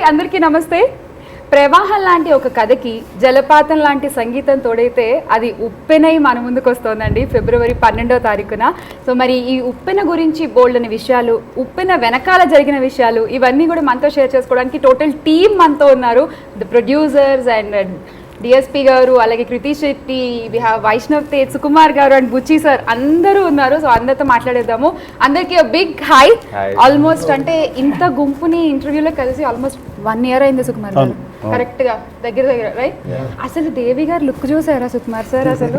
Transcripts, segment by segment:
అందరికీ నమస్తే. ప్రవాహం లాంటి ఒక కథకి జలపాతం లాంటి సంగీతం తోడైతే అది ఉప్పెనై మన ముందుకు వస్తోందండి ఫిబ్రవరి 12వ తారీఖున. సో మరి ఈ ఉప్పెన గురించి బోల్డ్ అనే విషయాలు, ఉప్పెన వెనకాల జరిగిన విషయాలు ఇవన్నీ కూడా మనతో షేర్ చేసుకోవడానికి టోటల్ టీమ్ మనతో ఉన్నారు. ద ప్రొడ్యూసర్స్ అండ్ డిఎస్పీ గారు, అలాగే కృతి శెట్టి, వైష్ణవ్ తేజ్, సుకుమార్ గారు అండ్ బుచ్చి సార్ అందరూ ఉన్నారు. సో అందరితో మాట్లాడేద్దాము. అందరికీ బిగ్ హై. ఆల్మోస్ట్ అంటే ఇంత గుంపుని ఇంటర్వ్యూలో కలిసి ఆల్మోస్ట్ 1 year అయింది సుకుమార్ గారు, కరెక్ట్ గా దగ్గర రైట్. అసలు దేవి గారు లుక్ చూసారా సుకుమార్ సార్? అసలు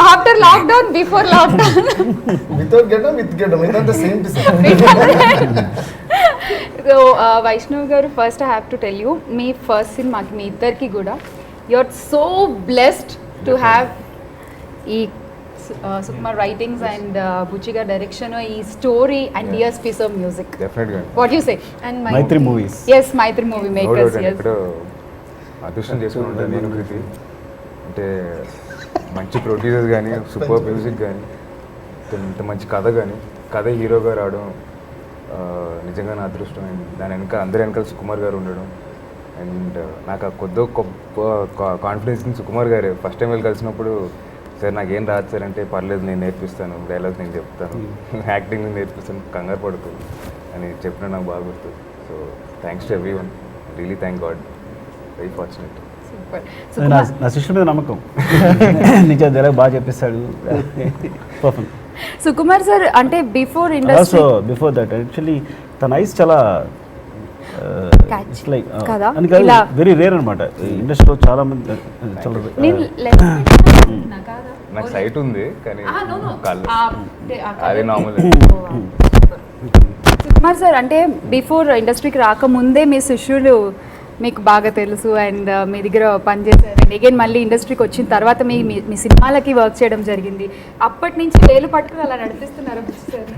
after lockdown, before lockdown, so Vaishnav garu, first I have to tell you, మీ ఫస్ట్ సినిమాకి మీ ఇద్దరికి కూడా you are so blessed to have ఈ సుకుమార్ రైటింగ్స్ అండ్ బుచ్చి గారి డైరెక్షన్, ఈ story and DSP sir music. What you say? And Mythri movies. yes Mythri movie makers. yes అదృష్టం చేసుకుని ఉంటాను నేను కృతి. అంటే మంచి ప్రొడ్యూసర్స్ కానీ, సూపర్ మ్యూజిక్ కానీ, ఇంత మంచి కథ హీరోగా రావడం నిజంగా నా అదృష్టం. అండ్ దాని అందరి వెనకాల సుకుమార్ గారు ఉండడం, అండ్ నాకు ఆ గొప్ప confidence Sukumar garu first time వెళ్ళి కలిసినప్పుడు, సార్ నాకేం రాదు సార్ అంటే, పర్లేదు నేను నేర్పిస్తాను, డైలాగ్స్ నేను చెప్తాను, యాక్టింగ్ నేను నేర్పిస్తాను, కంగారు పడుతూ అని చెప్పిన నాకు బాగా గుర్తు. So thanks to every one, really thank God, very fortunate. నా శిష్యుడి మీద నమ్మకం, నిజం డైలాగ్ బాగా చెప్పిస్తాడు. పర్ఫెక్ట్. సుకుమార్ సార్ అంటే before industry, before that actually తన ఐస్ చాలా లైక్ వెరీ రేర్ అనమాట ఇండస్ట్రీలో. చాలా మంది నాకు సైట్ ఉంది కానీ అదే నార్మల్. సుకుమార్ సార్ అంటే బిఫోర్ ఇండస్ట్రీకి రాకముందే మీ శిష్యులు మీకు బాగా తెలుసు అండ్ మీ దగ్గర పనిచేశారు. అండ్ అగైన్ మళ్ళీ ఇండస్ట్రీకి వచ్చిన తర్వాత మీ సినిమాలకి వర్క్ చేయడం జరిగింది. అప్పటి నుంచి వేలు పట్టుకుని అలా నడిపిస్తున్నారు సార్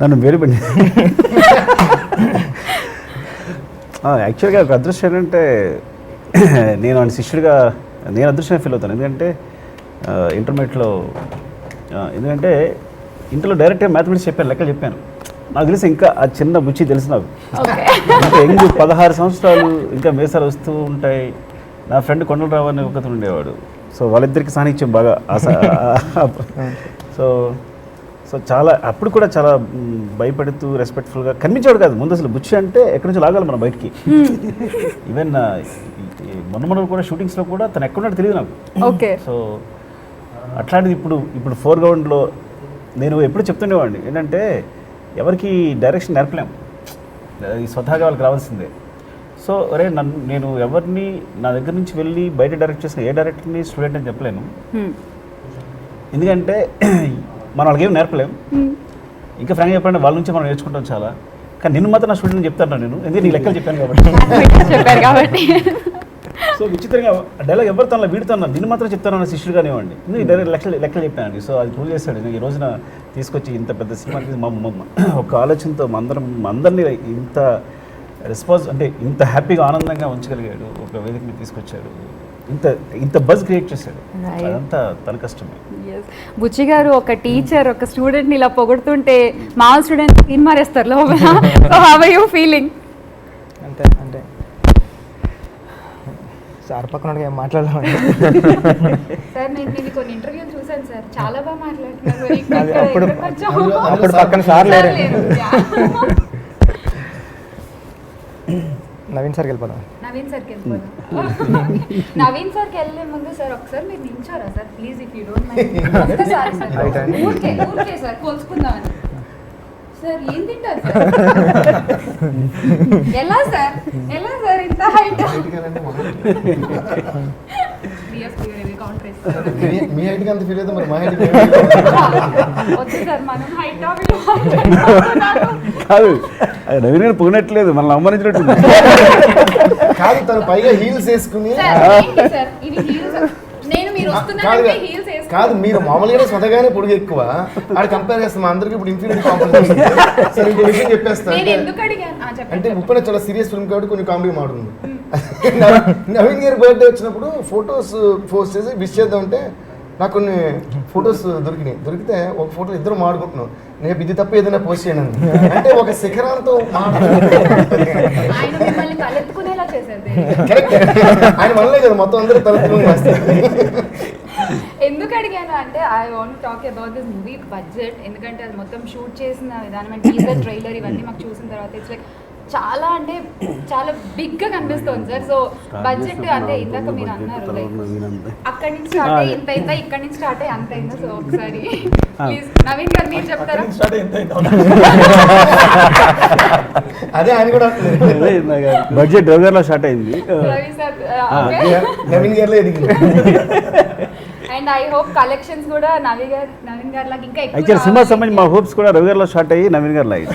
నన్ను వేలు పడి. యాక్చువల్గా ఒక అదృష్టం ఏంటంటే, నేను ఆయన శిష్యుడిగా నేను అదృష్టంగా ఫీల్ అవుతాను. ఎందుకంటే ఇంటర్మీడియట్లో, ఎందుకంటే ఇంటర్లో డైరెక్ట్గా మ్యాథమెటిక్స్ చెప్పాను, లెక్కలు చెప్పాను. నాకు తెలిసి ఇంకా ఆ చిన్న బుచ్చి తెలుసు నాకు. ఇంకా ఎంగు 16 సంవత్సరాలు ఇంకా మేసాలు వస్తూ ఉంటాయి. నా ఫ్రెండ్ కొండలరావు అని ఒకతను ఉండేవాడు. సో వాళ్ళిద్దరికి సాన్నిధ్యం బాగా సో సో చాలా అప్పుడు కూడా చాలా భయపడుతూ రెస్పెక్ట్ఫుల్గా కనిపించేవాడు కాదు ముందు. అసలు బుచ్చి అంటే ఎక్కడి నుంచి లాగాలి మనం బయటికి. ఈవెన్ మొన్న కూడా షూటింగ్స్లో కూడా తను ఎక్కడున్నాడు తెలియదు నాకు. సో అట్లాంటిది ఇప్పుడు ఫోర్గ్రౌండ్లో నేను ఎప్పుడు చెప్తుండేవాడిని ఏంటంటే, ఎవరికి డైరెక్షన్ నేర్పలేము, ఈ స్వతహాగా వాళ్ళకి రావాల్సిందే. సో అరే నేను ఎవరిని నా దగ్గర నుంచి వెళ్ళి బయట డైరెక్ట్ చేసిన ఏ డైరెక్టర్ని స్టూడెంట్ అని చెప్పలేను. ఎందుకంటే మనం వాళ్ళకి ఏమి నేర్పలేము. ఇంకా ఫ్రాంక్గా చెప్పండి, వాళ్ళ నుంచి మనం నేర్చుకుంటాం చాలా. కానీ నిన్ను మాత్రం నా స్టూడెంట్ చెప్తాను నేను, ఎందుకంటే నీ లెక్కలు చెప్పాను కాబట్టి. సో విచిత్రంగా డైలాగ్ ఎవరితో వీడితో నిన్ను మాత్రం చెప్తాను అన్న శిష్యుడు కానివ్వండి, ఎందుకు డైరెక్ట్ లెక్కలు చెప్పానండి. సో అది ప్రూవ్ చేశాడు. ఈ రోజున తీసుకొచ్చి ఇంత పెద్ద సినిమాకి ఒక ఆలోచనతో అందరినీ ఇంత రెస్పాన్స్ అంటే ఇంత హ్యాపీగా ఆనందంగా ఉంచగలిగాడు. ఒక వేదిక మీద తీసుకొచ్చాడు, ఇంత బజ్ క్రియేట్ చేశాడు. అదంతా తన కష్టమే. బుచ్చి గారు ఒక టీచర్ ఒక స్టూడెంట్ని ఇలా పొగుడుతుంటే మామూలు స్టూడెంట్ స్క్రీన్ మారేస్తారు లోపల. How are you feeling? అంటే సార్ పక్కన ఏం మాట్లాడలేమండి సార్. నేను కొన్ని ఇంటర్వ్యూలు చూసాను సార్, చాలా బాగా మాట్లాడుతున్నారు. అప్పుడు పక్కన సార్ లేరు. నవీన్ సార్కి వెళ్ళిపోదాం. నవీన్ సార్కి వెళ్ళే ముందు సార్ ఒకసారి మీరు నించారా sir please, if you don't mind. ఊరికే సార్ కోల్చుకుందామని. సార్ ఏం తింటారు సార్? ఎలా సార్ ఇంత హైట్? మీ హైట్ అంత ఫీల్ అయితే మరి మా హైట్ కాదు, నవీన్ గారు పొగినట్లేదు, మనల్ని అవమానించినట్టు కాదు. తను పైగా హీల్స్ వేసుకుని కాదు, మీరు మామూలుగా స్వతగానే పొడుగు ఎక్కువ, ఆడ కంపేర్ చేస్తాం అందరికి. ఇప్పుడు ఇన్ఫీరియారిటీ కాంప్లెక్స్ సరే ఇంకో విషయం చెప్పేస్తాను. అంటే ఉప్పెన చాలా సీరియస్ ఫిల్మ్ కాబట్టి కొన్ని కామెడీ మాడుతుంది. నవీన్ గారి బర్త్డే వచ్చినప్పుడు ఫొటోస్ పోస్ట్ చేసి విష్ చేద్దామంటే నాకు కొన్ని ఫొటోస్ దొరికితే ఒక ఫోటో ఇద్దరు మాడుకుంటున్నాం. నేను ఇది తప్ప ఏదైనా పోస్ట్ చేయను అంటే ఒక శిఖరాంతో ఆయన మిమ్మల్ని తలెత్తుకునేలా చేశారు కరెక్ట్. ఆయన వల్లే కదా మొత్తం అందరూ తలెత్తుకుని వేస్తారు. ఎందుకు అడిగాను అంటే I want talk about this movie budget, ఎందుకంటే అది మొత్తం షూట్ చేసిన విధానం అండ్ టీజర్ ట్రైలర్ ఇవన్నీ మాకు చూసిన తర్వాత ఇట్స్ లైక్ చాలా అంటే చాలా బిగ్ గా కనిపిస్తుంది సార్. సో బడ్జెట్ అంటే ఇందాక మీరు అన్నారు లైక్ అక్కడి నుంచి స్టార్ట్ అయ్యి ఇంత అయిందా, ఇక్కడి నుంచి స్టార్ట్ అయ్యి అంత అయిందా. సో ఒకసారి ప్లీజ్ నవీన్ గారు మీరు చెప్తారా? అదే ఆయన కూడా బడ్జెట్ రవిగారిలో స్టార్ట్ అయింది. రవి సార్ నవీన్ గారిలో ఎదిగింది. అండ్ ఐ హోప్ కలెక్షన్స్ కూడా నవీన్ గారు లాగా ఇంకా యాక్చువల్ ఎక్కువ సినిమా సంబంధించి మా హోప్స్ కూడా రవిగారిలో స్టార్ట్ అయ్యి నవీన్ గారిలో అయ్యి.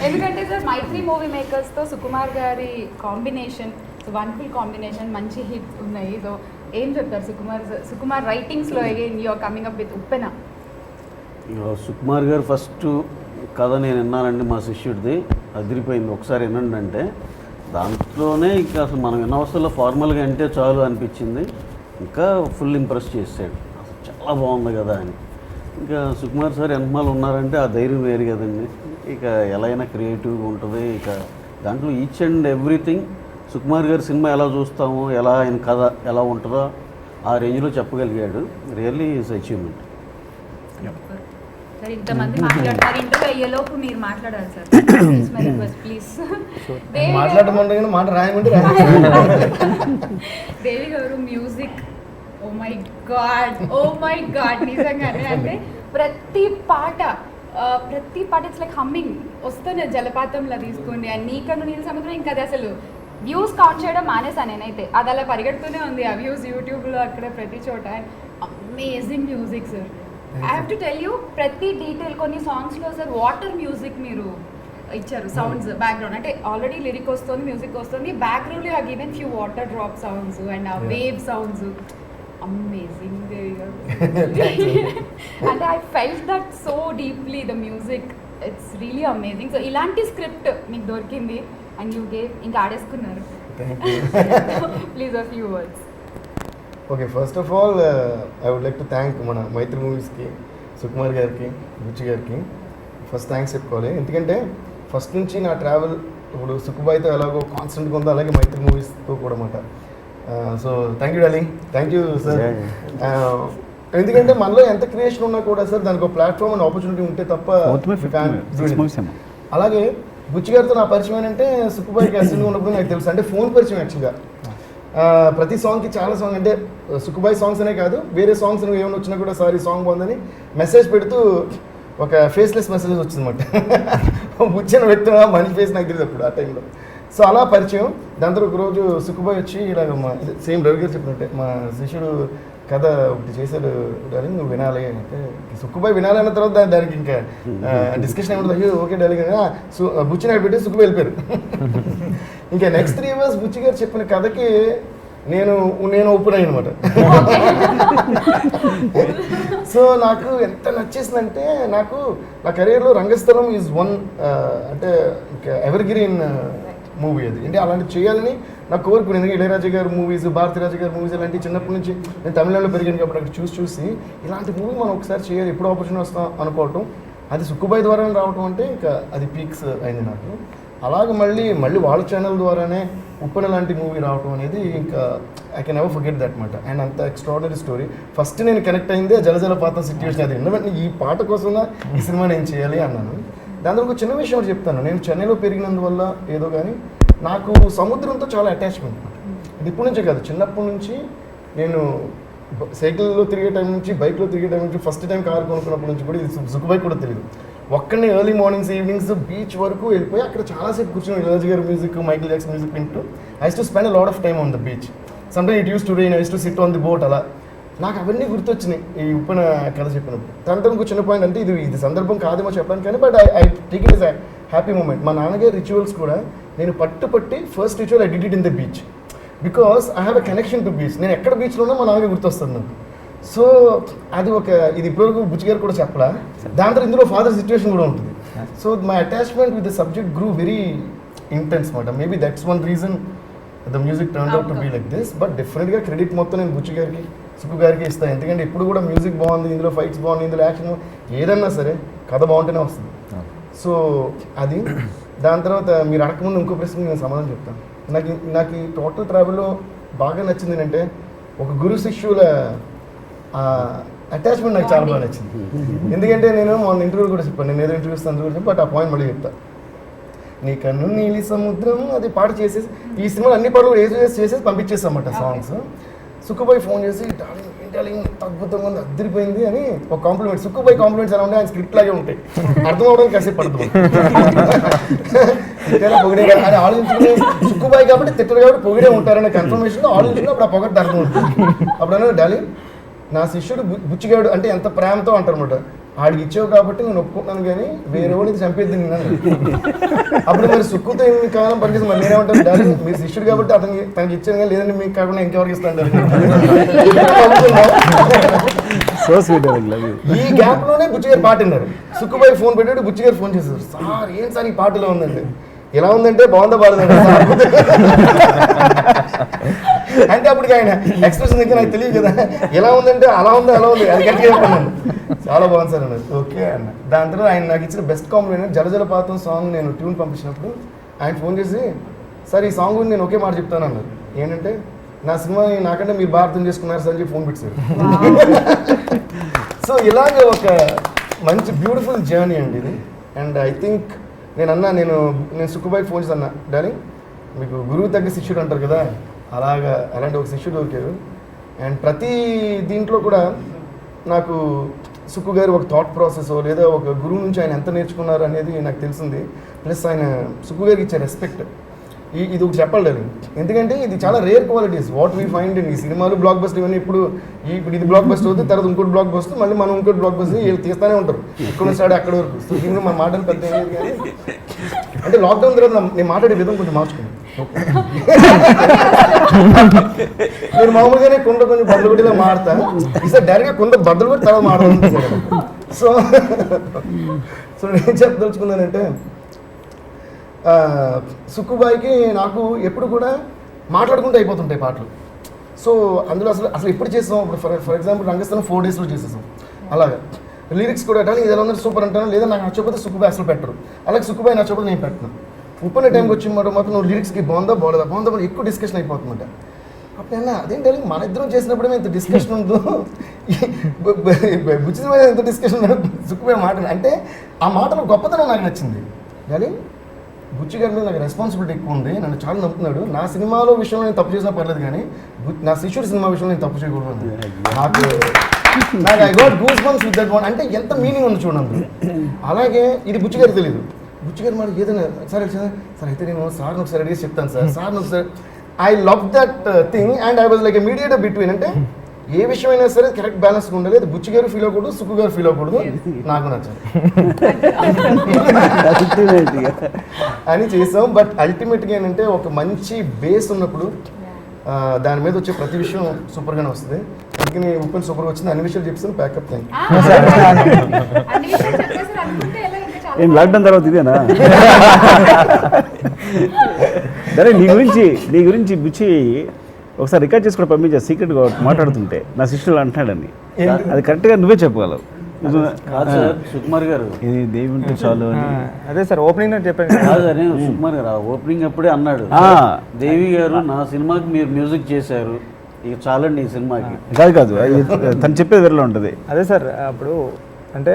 ఎందుకంటే సార్ మైత్రి మూవీ మేకర్స్ తో సుకుమార్ గారి కాంబినేషన్, వండర్ఫుల్ కాంబినేషన్, మంచి హిట్స్ ఉన్నాయి. సో ఏం చెప్తారు సుకుమార్ రైటింగ్స్ లో again you are coming up with Uppena. Sukumar garu first కథ నేను విన్నానండి మా శిష్యుడిది, అదిరిపోయింది. ఒకసారి వినండి అంటే దాంట్లోనే ఇంకా అసలు మనం విన్న అవసరంలో ఫార్మల్గా అంటే చాలు అనిపించింది. ఇంకా ఫుల్ ఇంప్రెస్ చేసాడు, అసలు చాలా బాగుంది కదా అని. ఇంకా సుకుమార్ సార్ ఎంతమాలు ఉన్నారంటే ఆ ధైర్యం వేరు కదండి. ఇక ఎలా అయినా క్రియేటివ్గా ఉంటుంది. ఇక దాంట్లో ఈచ్ అండ్ ఎవ్రీథింగ్ సుకుమార్ గారి సినిమా ఎలా చూస్తామో, ఎలా ఆయన కథ ఎలా ఉంటుందో ఆ రేంజ్లో చెప్పగలిగాడు. Really is achievement. సార్ ఇంతమంది మాట్లాడతారు, ఇంటర్వ్యూ అయ్యేలోపు మీరు మాట్లాడాలి సార్. ప్లీజ్ మాట్లాడమంటే మాట రాయమంటే దేవి గారు మ్యూజిక్ ఓ మై గాడ్ నిజంగానే అంటే ప్రతి పాట ఇట్స్ లైక్ హమ్మింగ్ వస్తుంది జలపాతంలా తీసుకోండి. అండ్ నీకను నీళ్ళ సముద్రం ఇంకా అది అసలు వ్యూస్ కౌంట్ చేయడం మానేసా నేనైతే. అది అలా పరిగెడుతూనే ఉంది ఆ వ్యూస్ యూట్యూబ్లో అక్కడ ప్రతి చోట. Amazing music sir. I have to tell you ప్రతి డీటెయిల్. కొన్ని సాంగ్స్లో సార్ వాటర్ మ్యూజిక్ మీరు ఇచ్చారు, సౌండ్స్ బ్యాక్గ్రౌండ్ అంటే ఆల్రెడీ లిరిక్ వస్తుంది, మ్యూజిక్ వస్తుంది, బ్యాక్గ్రౌండ్లో have given few water drop sounds and ఆ వేవ్ సౌండ్స్. అమేజింగ్. అంటే I felt that so deeply the music, it's really amazing. So ఇలాంటి స్క్రిప్ట్ మీకు దొరికింది అండ్ యూ గేవ్, ఇంకా ఆడేసుకున్నారు. Please a few words. Okay, first of all I would like to thank మన మైత్రి మూవీస్కి, సుకుమార్ గారికి, బుచ్చి గారికి ఫస్ట్ థ్యాంక్స్ చెప్పుకోవాలి. ఎందుకంటే ఫస్ట్ నుంచి నా ట్రావెల్ ఇప్పుడు సుకుబాయ్తో ఎలాగో కాన్స్టెంట్గా ఉందో అలాగే మైత్రి మూవీస్తో కూడా అన్నమాట. So thank you darling, thank you sir. ఎందుకంటే మనలో ఎంత క్రియేషన్ ఉన్నా కూడా సార్ దానికి ఒక ప్లాట్ఫామ్ అండ్ ఆపర్చునిటీ ఉంటే తప్ప. అలాగే బుచ్చి గారితో నా పరిచయం ఏంటంటే సుకుబాయ్కి అసలు ఉన్నప్పుడు నాకు తెలుసు, అంటే ఫోన్ పరిచయం యాక్చువల్గా. ప్రతి సాంగ్కి చాలా సాంగ్ అంటే సుకుబాయ్ సాంగ్స్ అనే కాదు, వేరే సాంగ్స్ ఏమైనా వచ్చినా కూడా సారీ సాంగ్ బాగుందని మెసేజ్ పెడుతూ ఒక ఫేస్లెస్ మెసేజ్ వచ్చిందన్నమాట. బుచ్చిన వ్యక్తి మనిషి ఫేస్ నాకు తెలియదు అప్పుడు ఆ టైంలో. సో అలా పరిచయం. దాని తర్వాత ఒకరోజు సుకుబాయ్ వచ్చి ఇలాగ మా సేమ్ రవి గారు చెప్పినట్టే మా శిష్యుడు కథ ఒకటి చేశాడు డార్లింగ్, నువ్వు వినాలి అంటే సుకుబాయ్ వినాలి అన్న తర్వాత దానికి ఇంకా డిస్కషన్ ఏమిటి, అయ్యో ఓకే డార్లింగ్ బుచ్చి నాకు పెట్టి సుకుబాయ్ వెళ్ళిపోయారు. ఇంకా నెక్స్ట్ 3 years బుచ్చి గారు చెప్పిన కథకి నేను ఓపెన్ అయ్యి అనమాట. సో నాకు ఎంత నచ్చేసిందంటే, నాకు నా కెరీర్లో రంగస్థలం ఈజ్ వన్ అంటే ఇంకా ఎవర్ గ్రీన్ మూవీ అది. అంటే అలాంటివి చేయాలని నాకు కోరుకునేది. ఎందుకంటే ఇళయరాజా గారి మూవీస్, భారతీరాజా గారి మూవీస్ ఇలాంటివి చిన్నప్పటి నుంచి నేను తమిళనాడులో పెరిగాను కాబట్టి అక్కడ చూసి ఇలాంటి మూవీ మనం ఒకసారి చేయాలి, ఎప్పుడు ఆపర్చునిటీ వస్తాం అనుకోవటం, అది సుక్కుబాయ్ ద్వారా రావటం అంటే ఇంకా అది పీక్స్ అయింది నాకు. అలాగే మళ్ళీ వాళ్ళ ఛానల్ ద్వారానే ఉప్పెన లాంటి మూవీ రావటం అనేది ఇంకా I can never forget that మాట. అండ్ అంత ఎక్స్ట్రాడినరీ స్టోరీ. ఫస్ట్ నేను కనెక్ట్ అయిందే జలజలపాతం సిచ్యువేషన్ అది. ఎందుకంటే ఈ పాట కోసం ఈ సినిమా నేను చేయాలి అన్నాను. దాంట్లో ఒక చిన్న విషయం ఒకటి చెప్తాను. నేను చెన్నైలో పెరిగినందువల్ల ఏదో కానీ నాకు సముద్రంతో చాలా అటాచ్మెంట్ అనమాట. ఇది ఇప్పటి నుంచే కాదు, చిన్నప్పటి నుంచి నేను సైకిల్లో తిరిగే టైం నుంచి, బైక్లో తిరిగే టైం నుంచి, ఫస్ట్ టైం కారు కొనుక్కున్నప్పటి నుంచి కూడా ఇది సుక్కుబాయ్ కూడా తెలియదు. ఒక్కడిని ఎర్లీ మార్నింగ్స్ ఈవినింగ్స్ బీచ్ వరకు వెళ్ళిపోయి అక్కడ చాలాసేపు కూర్చొని ఇళయరాజా గారి మ్యూజిక్, మైకిల్ జాక్సన్ మ్యూజిక్ వింటూ I use to spend a lot of time on the beach. Sometime it use to rain, I use to SIT on the boat. అలా నాకు అవన్నీ గుర్తొచ్చినాయి ఈ ఉప్పెన కథ చెప్పినప్పుడు. దాంతో ఇంకో చిన్న పాయింట్ అంటే ఇది సందర్భం కాదేమో చెప్పాను కానీ but I take it is a happy moment. మా నాన్నగారి రిచువల్స్ కూడా నేను పట్టి first ritual I did it in the beach because I have a connection to beach. నేను ఎక్కడ బీచ్లో ఉన్నా మా నాన్నగారు గుర్తొస్తుంది నాకు. సో అది ఇది ఇప్పటివరకు బుచ్చి గారు కూడా చెప్పలా. దాని తర్వాత ఇందులో ఫాదర్ సిచ్యువేషన్ కూడా ఉంటుంది. So my attachment with the subject grew very intense మాట. Maybe that's one reason the music turn out to be like this. But డెఫినెట్గా క్రెడిట్ మొత్తం నేను బుచ్చి గారికి, సుక్కు గారికి ఇస్తాను. ఎందుకంటే ఇప్పుడు కూడా మ్యూజిక్ బాగుంది, ఇందులో ఫైట్స్ బాగుంది, ఇందులో యాక్షన్ ఏదన్నా సరే కథ బాగుంటేనే వస్తుంది. సో అది దాని తర్వాత మీరు అడగకముందు ఇంకో ప్రశ్న నేను సమాధానం చెప్తాను. నాకు ఈ టోటల్ ట్రావెల్లో బాగా నచ్చింది ఏంటంటే ఒక గురు శిష్యుల అటాచ్మెంట్ నాకు చాలా బాగా నచ్చింది. ఎందుకంటే నేను మొన్న ఇంటర్వ్యూ కూడా చెప్పాను, నేను ఏదో ఇంటర్వ్యూ ఇస్తాను కూడా చెప్పి, బట్ ఆ పాయింట్ మళ్ళీ చెప్తా. నీ కన్ను నీలి సముద్రం అది పాట చేసేసి ఈ సినిమాలో అన్ని పాటలు చేసేసి పంపించేస్తామన్నమాట సాంగ్స్. సుక్కుబాయ్ ఫోన్ చేసి డార్లింగ్ అద్భుతంగా ఉంది, అద్దరిపోయింది అని ఒక కాంప్లిమెంట్. సుక్కుబాయ్ కాంప్లిమెంట్స్ ఎలా ఉంటాయి, ఆయన స్క్రిప్ట్ లాగే ఉంటాయి, అర్థం అవడానికి కాసేపు పడుతుంది. పొగిడే అని ఆలోచించుకుని సుక్కుబాయ్ కాబట్టి తిట్టరు కాబట్టి పొగిడే ఉంటారనే కన్ఫర్మేషన్ ఆలోచించుకుని అప్పుడు ఆ పొగట్టు అర్థం ఉంటుంది. అప్పుడు అన్నా డార్లింగ్ నా శిష్యుడు బుచ్చిగాడు అంటే ఎంత ప్రేమతో అంటారు అనమాట, ఆడికి ఇచ్చావు కాబట్టి నేను ఒప్పుకుంటాను కానీ వేరే వాడికి చంపేద్ది నేను. అప్పుడు మరి సుక్కుతో ఎన్ని కాలం పనిచేసి మరి నేనేమంటాను, డాడీ మీరు శిష్యుడు కాబట్టి తనకి ఇచ్చాను కానీ లేదంటే మీకు కాకుండా ఇంకెవరికి ఇస్తాను. ఈ గ్యాప్ లోనే బుచ్చిగారు పాట విన్నారు. సుక్కుబాయి ఫోన్ పెట్టాడు, బుచ్చిగారు ఫోన్ చేశారు, సార్ ఏం సార్ ఈ పాటలో ఉందండి, ఎలా ఉందంటే బాగుందా బాగుందండి అంటే అప్పటికి ఆయన ఎక్స్ప్రెషన్ ఇంకా నాకు తెలియదు కదా, ఎలా ఉందంటే అలా ఉంది అలా ఉంది అది గట్టిగా చెప్పాను. చాలా బాగుంది సార్ అన్నది. ఓకే అన్న. దాని తర్వాత ఆయన నాకు ఇచ్చిన బెస్ట్ కాంప్లిమెంట్ జలజలపాతం సాంగ్ నేను ట్యూన్ పంపించినప్పుడు ఆయన ఫోన్ చేసి సార్ ఈ సాంగ్ గురించి నేను ఒకే మాట చెప్తాను అన్నారు. ఏంటంటే నా సినిమా నాకంటే మీరు బాగా అర్థం చేసుకున్నారు సార్ అని చెప్పి ఫోన్ పెట్టారు. సో ఇలాగ ఒక మంచి బ్యూటిఫుల్ జర్నీ అండి ఇది. అండ్ ఐ థింక్ నేను సుక్కుబాయికి ఫోన్ చేసి అన్నా, డార్లింగ్ మీకు గురువు తగ్గ శిష్యుడు అంటారు కదా, అలాంటి ఒక శిష్యుడు దొరికారు. అండ్ ప్రతి దీంట్లో కూడా నాకు సుక్కు గారు ఒక థాట్ ప్రాసెస్ లేదా ఒక గురువు నుంచి ఆయన ఎంత నేర్చుకున్నారు అనేది నాకు తెలిసింది. ప్లస్ ఆయన సుక్కు గారికి ఇచ్చే రెస్పెక్ట్ ఇది ఒకటి చెప్పాలి డార్లింగ్. ఎందుకంటే ఇది చాలా rare qualities what we find in ఈ సినిమాలు బ్లాక్ బస్టర్ ఇవన్నీ. ఇప్పుడు ఇది బ్లాక్ బస్టర్ అవుతుంది, తర్వాత ఇంకోటి బ్లాక్ బస్టర్, మళ్ళీ మనం ఇంకోటి బ్లాక్ బస్టర్ వీళ్ళు తీస్తూనే ఉంటారు ఇక్కడ స్టార్ట్ అక్కడ వరకు. సో దీనిలో మా మాటలు పెద్ద ఏం లేదు కానీ అంటే లాక్డౌన్ తర్వాత నేను మాట్లాడే విధం కొంచెం మార్చుకున్నాను. నేను మామూలుగానే కొండ కొంచెం బద్దలు కొట్టిలా మాడతా, ఈసారి డైరెక్ట్గా కొండ బద్దలు కొట్టి తర్వాత మాట్లాడుతుంది. సో నేను చెప్పదలుచుకున్నానంటే సుక్కుబాయికి నాకు ఎప్పుడు కూడా మాట్లాడుకుంటూ అయిపోతుంటాయి పాటలు. సో అందులో అసలు ఎప్పుడు చేస్తాం, ఇప్పుడు ఫర్ ఎగ్జాంపుల్ రంగస్థలం 4 daysలో చేసేసాం. అలాగా లిరిక్స్ కూడా అంటే ఇది ఎలా ఉందంటే సూపర్ అంటాను, లేదా నాకు నచ్చకపోతే సుక్కుబాయి అసలు పెట్టరు, అలాగే సుక్కుబాయి నచ్చకపోతే నేను పెట్టను. ఉప్పునే టైంకి వచ్చిన మాత్రం నువ్వు లిరిక్స్కి బాగుందా బాగుందా ఎక్కువ డిస్కషన్ అయిపోతుందంట. అప్పుడైనా అదేంటి మన ఇద్దరం చేసినప్పుడే ఇంత డిస్కషన్ ఉందో, బుచ్చి మీద ఎంత డిస్కషన్ సుక్కుబాయి మాట అంటే ఆ మాటలో గొప్పతనం నాకు నచ్చింది. కానీ బుచ్చి గారి మీద నాకు రెస్పాన్సిబిలిటీ ఎక్కువ ఉంది, నన్ను చాలా నమ్ముతున్నాడు. నా సినిమాలో విషయంలో నేను తప్పు చేసినా పర్లేదు కానీ నా శిష్యుడి సినిమా విషయంలో నేను తప్పు చేయకూడదు. నాకు I got goose bumps with that one. అంటే ఎంత మీనింగ్ ఉంది చూడండి. అలాగే ఇది బుచ్చి గారికి తెలియదు. బుచ్చి గారు మాట ఏదైనా సరే అయితే నేను సార్ని ఒకసారి అడిగేసి చెప్తాను సార్ని ఒకసారి. I love that thing and I was like a mediator between. అంటే ఏ విషయమైనా సరే కరెక్ట్ బ్యాలెన్స్గా ఉండాలి. అది బుచ్చి గారు ఫీల్ అవ్వకూడదు, సుక్కు గారు ఫీల్ అవ్వకూడదు, నాకు నచ్చదు అని చేసాం. బట్ అల్టిమేట్గా ఏంటంటే ఒక మంచి బేస్ ఉన్నప్పుడు దాని మీద వచ్చే ప్రతి విషయం సూపర్గానే వస్తుంది. అందుకని ఉప్పెన్ సూపర్గా వచ్చింది. అన్ని విషయాలు చెప్తాను. ప్యాకప్ థ్యాంక్ ఏం లాక్డౌన్ తర్వాత ఇదేనా? సరే నీ గురించి బుచ్చి ఒకసారి రికార్డ్ చేసుకుని పంపించా సీక్రెట్గా మాట్లాడుతుంటే నా శిష్యులు అంటున్నాడని. అది కరెక్ట్గా నువ్వే చెప్పగలవు. సుకుమార్ గారు ఇది దేవి ఉంటే చాలు అని. అదే సార్ ఓపెనింగ్ చెప్పాను కాదు అని సుకుమార్ గారు ఓపెనింగ్ అప్పుడే అన్నాడు, దేవి గారు నా సినిమాకి మీరు మ్యూజిక్ చేశారు, ఇక చాలండి ఈ సినిమాకి. కాదు తను చెప్పేది వేరేలా ఉంటుంది. అదే సార్ అప్పుడు అంటే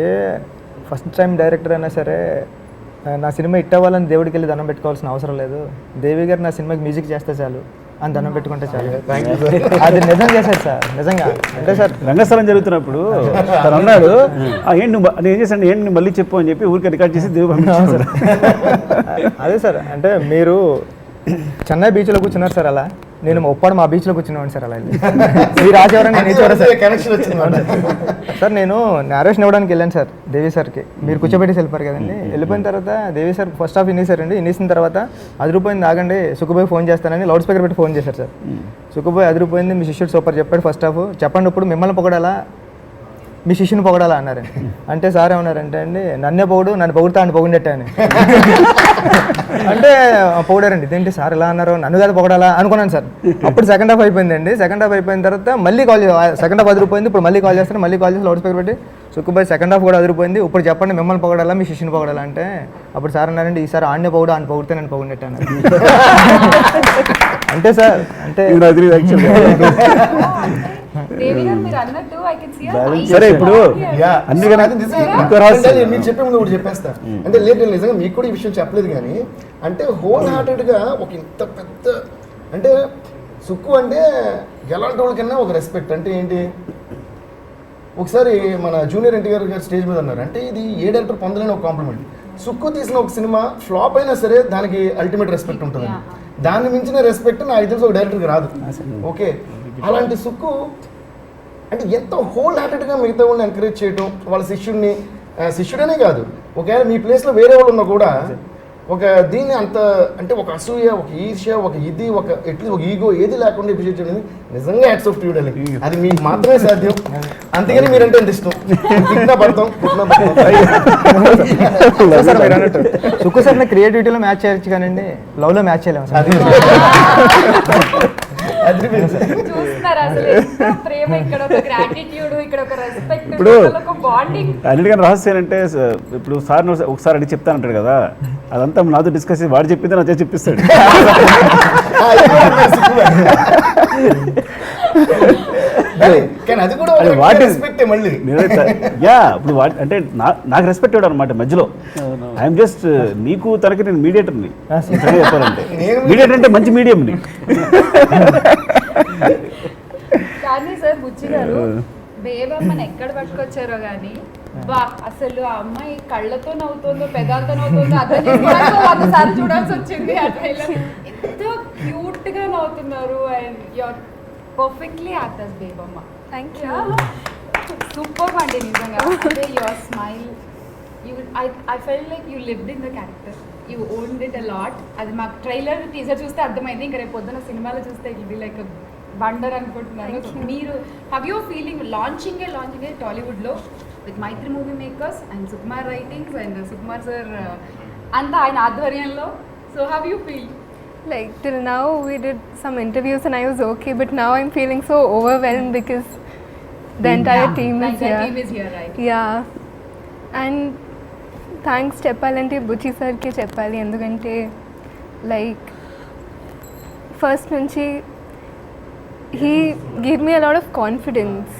ఏ ఫస్ట్ టైం డైరెక్టర్ అయినా సరే నా సినిమా హిట్ అవ్వాలని దేవుడికి వెళ్ళి దండం పెట్టుకోవాల్సిన అవసరం లేదు, దేవి గారు నా సినిమాకి మ్యూజిక్ చేస్తే చాలు అని దండం పెట్టుకుంటే చాలు. అది నిజం చేశారు సార్, నిజంగా. అంటే సార్ రంగస్థలం జరుగుతున్నప్పుడు తను అన్నాడు ఏంటి నేను ఏం చేశాను ఏంటి నువ్వు మళ్ళీ చెప్పు అని చెప్పి ఊరికి రికార్డ్ చేసి దేవుడు పంపించాను సార్. అదే సార్ అంటే మీరు చెన్నై బీచ్లో కూర్చున్నారు సార్, అలా నేను ఒప్పాడు మా బీచ్లో కూర్చున్నాను సార్. అలా మీరు ఆచేవారని నేను కనెక్షన్ వచ్చింది సార్. నేను నేరేషన్ ఇవ్వడానికి వెళ్ళాను సార్ దేవి సార్కి, మీరు కూర్చోబెట్టి వెళ్ళిపోయారు కదండి. వెళ్ళిపోయిన తర్వాత దేవి సార్ ఫస్ట్ హాఫ్ వినేసారండి. వినేసిన తర్వాత అదిరిపోయింది ఆగండి సుక్కుబాయి ఫోన్ చేస్తానని లౌడ్ స్పీకర్ పెట్టి ఫోన్ చేశారు సార్. సుక్కుబాయి అదిరిపోయింది, మీ శిష్యుడు సూపర్ చెప్పాడు ఫస్ట్ హాఫ్, చెప్పండి ఇప్పుడు మిమ్మల్ని పొగడాలా మీ శిష్యుని పొగడాలా అన్నారండి. అంటే సార్ ఏమన్నారంటే అండి, నన్నే పొగుడు, నన్ను పొగుడుతా అని పొగిడట్టే అని. అంటే పొగిడారండి. ఇదేంటి సార్ ఇలా అన్నారు, నన్ను కదా పొగడాలా అనుకున్నాను సార్. అప్పుడు సెకండ్ హాఫ్ అయిపోయిందండి. సెకండ్ హాఫ్ అయిపోయిన తర్వాత మళ్ళీ కాల్, సెకండ్ హాఫ్ అదిరిపోయింది. ఇప్పుడు మళ్ళీ కాల్ చేస్తాను, మళ్ళీ కాల్ చేసి లౌడ్ స్పీకర్ పెట్టి, సుక్కుబాయ్ సెకండ్ హాఫ్ కూడా అదిరిపోయింది, ఇప్పుడు చెప్పండి మిమ్మల్ని పొగడాలా మీ శిష్యుని పొగడాలా అంటే, అప్పుడు సార్ అన్నారండి, ఈసారి ఆడనే పొగుడు, ఆయన పొగిడితే నన్ను పొగిడినట్టు అన్నారు. అంటే సార్ అంటే దేవి గారు మీరు అన్నట్టు I can see a Balance. nice సరే, ఇప్పుడు body and- యా అందుకని అది నిజంగా ఇంకో రహస్యం. అంటే మీరు చెప్పే ముందు ఒకటి చెప్పేస్తా. అంటే లేదు నేను నిజంగా మీకు కూడా ఈ విషయం చెప్పలేదు కానీ, అంటే హోల్ హార్టెడ్గా ఒక ఇంత పెద్ద, అంటే సుక్కు అంటే ఎలాంటి వాళ్ళకన్నా ఒక రెస్పెక్ట్. అంటే ఏంటి, ఒకసారి మన జూనియర్ ఎన్టీఆర్ గారు స్టేజ్ మీద అన్నారు, అంటే ఇది ఏ డైరెక్టర్ పొందలేని ఒక కాంప్లిమెంట్. సుక్కు తీసిన ఒక సినిమా ఫ్లాప్ అయినా సరే దానికి అల్టిమేట్ రెస్పెక్ట్ ఉంటుంది. దాన్ని మించిన రెస్పెక్ట్ నా తెలిసి ఒక డైరెక్టర్కి రాదు. ఓకే, అలాంటి సుక్కు అంటే ఎంత హోల్ హార్టెడ్గా మిగతా వాళ్ళని ఎంకరేజ్ చేయడం, వాళ్ళ శిష్యుడిని, శిష్యుడనే కాదు ఒకవేళ మీ ప్లేస్లో వేరే వాళ్ళు ఉన్నా కూడా ఒక దీన్ని అంత అంటే ఒక అసూయ, ఒక ఈర్ష్య, ఒక ఇది, ఒక ఎట్లీస్ట్ ఒక ఈగో ఏది లేకుండా అప్రిషియేట్ చేయడం నిజంగా hats off to you darling. అది మీకు మాత్రమే సాధ్యం. అందుకని మీరంటే ఎంత ఇష్టం. పుట్టిన పడతాం. సార్ మీరు అన్నట్టు సుక్కు సార్ క్రియేటివిటీలో మ్యాచ్ చేయొచ్చు కానండి, లవ్లో మ్యాచ్ చేయలేము సార్. చూస్తున్నారా అసలు ఎంత ప్రేమ, ఇక్కడ ఒక గ్రాటిట్యూడ్, ఇక్కడ ఒక రెస్పెక్ట్, ఇప్పుడు ఒక బాండింగ్. అన్నిటికన్నా రహస్యం ఏంటంటే ఇప్పుడు సార్ ఒకసారి అడిగి చెప్తానంటాడు కదా, అదంతా నాతో డిస్కస్ చేసి వాడు చెప్పింది నా చేసి చెప్పిస్తాడు. కానీ అది కూడా అది వాట్ రెస్పెక్టే మళ్ళీ. యా ఇప్పుడు అంటే నాకు రెస్పెక్ట్ ఇవ్వడం అనమాట మధ్యలో. ఐఎమ్ జస్ట్ నీకు తనకి నేను మీడియేటర్ని చెప్పాలంటే. మీడియేటర్ అంటే మంచి మీడియంని. కానీ సార్ బుచ్చి గారు బేబమ్మని ఎక్కడ పట్టుకొచ్చారో కానీ బా అసలు ఆ అమ్మాయి కళ్ళతో నవ్వుతుందో పెదాలతో నవ్వుతుందో అర్థం చేసుకోవడానికి 100 సార్లు చూడాల్సి వచ్చింది. ఆ ట్రైలర్ ఎంత క్యూట్ గా నవ్వుతున్నారు. And your perfectly actors Bebamma. Thank you. Super అండి నిజంగా. అంటే your smile, I felt like you lived in the character. You owned it a lot. అది మాకు ట్రైలర్ టీజర్ చూస్తే అర్థమైంది. ఇంకా రేపు పొద్దున సినిమాలో చూస్తే it will be like wonder అనుకుంటున్నాను. మీరు హ్యావ్ యువర్ ఫీలింగ్ లాంచింగ్ టాలీవుడ్లో with Mythri movie makers and Sukumar writings and Sukumar sir అంతా ఆయన ఆధ్వర్యంలో. So have you feel? Like till now we did some interviews and I was okay, but now I'm feeling so overwhelmed because the entire team is here. team is here, right? Yeah. And thanks చెప్పాలంటే బుచ్చి సార్కి చెప్పాలి. ఎందుకంటే like first నుంచి he gave me a lot of confidence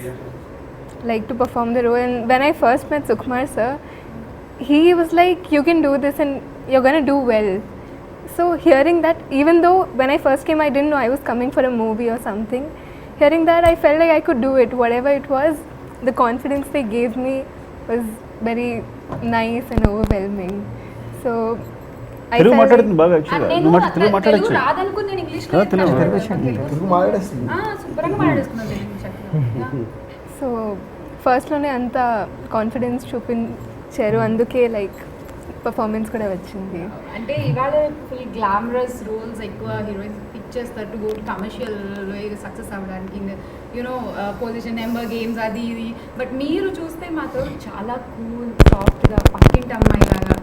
like to perform the role. And when I first met Sukumar sir, he was like, you can do this and you're gonna do well. So hearing that, even though when I first came I didn't know I was coming for a movie or something, hearing that I felt like I could do it. Whatever it was, the confidence they gave me was very nice and overwhelming. So I Telugu felt మాట్లాడుతుంది like, బాగా యాక్చువల్గా. నువ్వు తెలుగు తెలుగు మాట్లాడచ్చు. రాదనుకుని నేను English Telugu మాట్లాడేస్తుంది. శుభ్రంగా మాట్లాడేసుకున్నాను తెలుగు చక్కగా. So ఫస్ట్లోనే అంత confidence చూపించారు, అందుకే లైక్ పర్ఫార్మెన్స్ కూడా వచ్చింది. అంటే ఇవాళ ఫుల్ గ్లామరస్ రోల్స్ ఎక్కువ హీరోయిన్స్ పిక్ చేస్తారు to go to commercial success అవ్వడానికి, యూనో పొజిషన్ నెంబర్ గేమ్స్ అది ఇది. బట్ మీరు చూస్తే మాత్రం చాలా కూల్ సాఫ్ట్గా పక్కింటి అమ్మాయి లాగా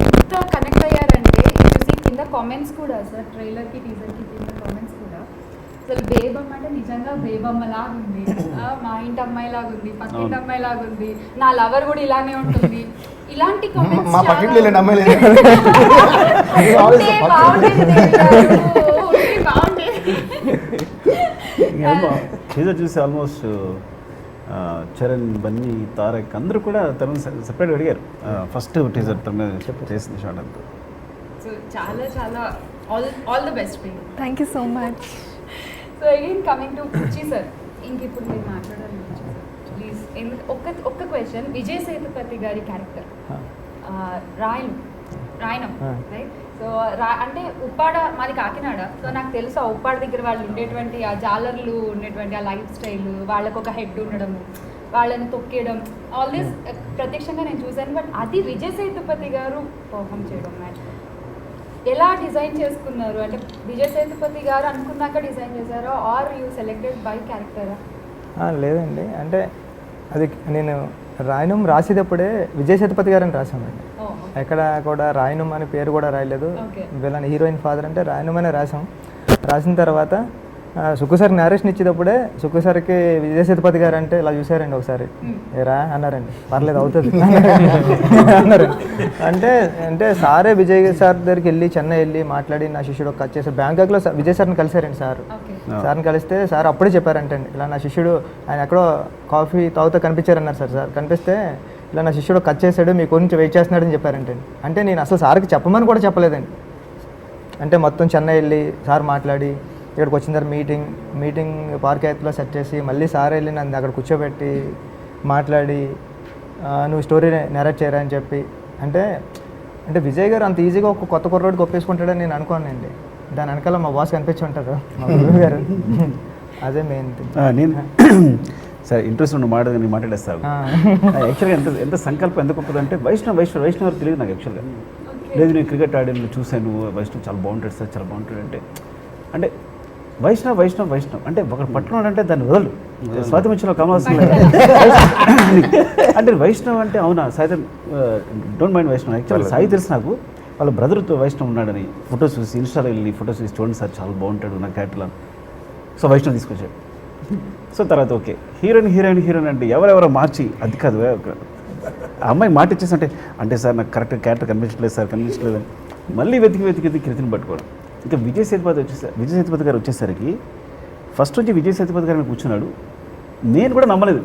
ఎంత కనెక్ట్ అయ్యారంటే చూసి కింద కామెంట్స్ కూడా సార్ ట్రైలర్కి టీజర్కి కింద కామెంట్స్ కూడా అసలు బేబమ్మ అంటే నిజంగా బేబమ్మ లాగా ఉంది, మా ఇంటి అమ్మాయి లాగా ఉంది, పక్కింటి అమ్మాయి లాగా ఉంది, నా లవర్ కూడా ఇలానే ఉంటుంది. ఇలాంటి కామెంట్స్ మా పక్కింట్లో లేండి అమ్మాయి లేదు. టీజర్ చూసి ఆల్మోస్ట్ చరణ్, బన్నీ, తారక్ అందరూ కూడా తను సెపరేట్గా అడిగారు. ఫస్ట్ టీజర్ తన మీద చేసింది షాట్ అంతా. సో చాలా చాలా all the best for you. Thank you so much. So again coming to Buchi sir, ఇంక ఇప్పుడు మీరు మాట్లాడాలి ప్లీజ్. ఒక్క క్వశ్చన్, విజయ్ సేతుపతి గారి క్యారెక్టర్ రాయనం రైట్? సో అంటే ఉప్పాడ మాది కాకినాడ. సో నాకు తెలుసు ఆ ఉప్పాడ దగ్గర వాళ్ళు ఉండేటువంటి ఆ జాలర్లు ఉండేటువంటి ఆ లైఫ్ స్టైల్, వాళ్ళకు ఒక హెడ్ ఉండడము, వాళ్ళని తొక్కేయడం, ఆల్ దిస్ ప్రత్యక్షంగా నేను చూశాను. బట్ అది విజయ్ సేతుపతి గారు పర్ఫామ్ చేయడం ఎలా డిజైన్ చేసుకున్నారు? అంటే విజయ్ సేతుపతి గారు అనుకున్నాక డిజైన్ చేశారా ఆర్ యూ సెలెక్టెడ్ బై క్యారెక్టరా? లేదండి, అంటే అది నేను రాయనం రాసేటప్పుడే విజయ్ సేతుపతి గారని రాసామండి. ఎక్కడ కూడా రాయనం అనే పేరు కూడా రాయలేదు. వీళ్ళని హీరోయిన్ ఫాదర్ అంటే రాయనం అనే రాసాం. రాసిన తర్వాత సుక్కు సార్ నేరేషన్ ఇచ్చేటప్పుడే సుక్కు సార్కి విజయ్ సేతుపతి గారు అంటే ఇలా చూసారండి ఒకసారి, ఏరా అన్నారండి, పర్లేదు అవుతుంది అన్నారు. అంటే సారే విజయ్ సార్ దగ్గరికి వెళ్ళి చెన్నై వెళ్ళి మాట్లాడి నా శిష్యుడు ఒక కట్ చేశారు. బ్యాంకాక్లో విజయ్ సార్ని కలిసారండి సార్ని కలిస్తే సార్ అప్పుడే చెప్పారంటండి, ఇలా నా శిష్యుడు ఆయన ఎక్కడో కాఫీ తాగుతూ కనిపించారన్నారు సార్ కనిపిస్తే ఇలా నా శిష్యుడు కట్ చేశాడు మీ గురించి వెయిట్ చేస్తున్నాడని చెప్పారంటండి. అంటే నేను అసలు సార్కి చెప్పమని కూడా చెప్పలేదండి. అంటే మొత్తం చెన్నై వెళ్ళి సార్ మాట్లాడి ఇక్కడికి వచ్చిన తర్వాత మీటింగ్ పార్క్ సెట్ చేసి మళ్ళీ సార్ వెళ్ళి నన్ను అక్కడ కూర్చోబెట్టి మాట్లాడి నువ్వు స్టోరీ నెరేట్ చేయరా అని చెప్పి అంటే విజయ్ గారు అంత ఈజీగా ఒక కొత్త కుర్రోడికి ఒప్పేసుకుంటాడని నేను అనుకోనండి. దాని వెనకాల మా బాస్ కనిపించి ఉంటారు మా గురువు గారు. అదే మెయిన్ థింగ్. నేను సరే ఇంట్రెస్ట్ ఉన్న మాట నేను మాట్లాడేస్తాను. యాక్చువల్గా ఎంత సంకల్పం ఎంత గొప్పదంటే వైష్ణవ్ తెలియదు నాకు యాక్చువల్గా. లేదు నేను క్రికెట్ ఆడిన చూశాను, వైష్ణవ్ చాలా బాగుంటాడు సార్, చాలా బాగుంటాడు అంటే వైష్ణవ్ అంటే ఒకరు పట్టుకున్నాడు అంటే దాన్ని వదలు. స్వాతి మధ్యలో కమలాల్సిన అంటే వైష్ణవ్ అంటే అవునా సాయి డోంట్ మైండ్ వైష్ణవ్. యాక్చువల్గా సాయి తెలుసు నాకు, వాళ్ళ బ్రదర్తో వైష్ణవ్ ఉన్నాడని ఫొటోస్ చూసి ఇన్స్టాలో వెళ్ళి ఫొటోస్ చూసి చూడండి సార్ చాలా బాగుంటాడు నా క్యారెక్టర్లో. సో వైష్ణవ్ తీసుకొచ్చాడు. సో తర్వాత ఓకే హీరోయిన్ అంటే ఎవరెవరో మార్చి అది కాదు ఆ అమ్మాయి మాట ఇచ్చేసి అంటే సార్ నాకు కరెక్ట్ క్యారెక్టర్ కనిపించలేదు మళ్ళీ వెతికి కృతిని పట్టుకోవడం. ఇంకా విజయ్ సేతుపతి గారు వచ్చేసరికి ఫస్ట్ వచ్చి విజయ్ సేతుపతి గారిని కూర్చున్నాడు. నేను కూడా నమ్మలేదు,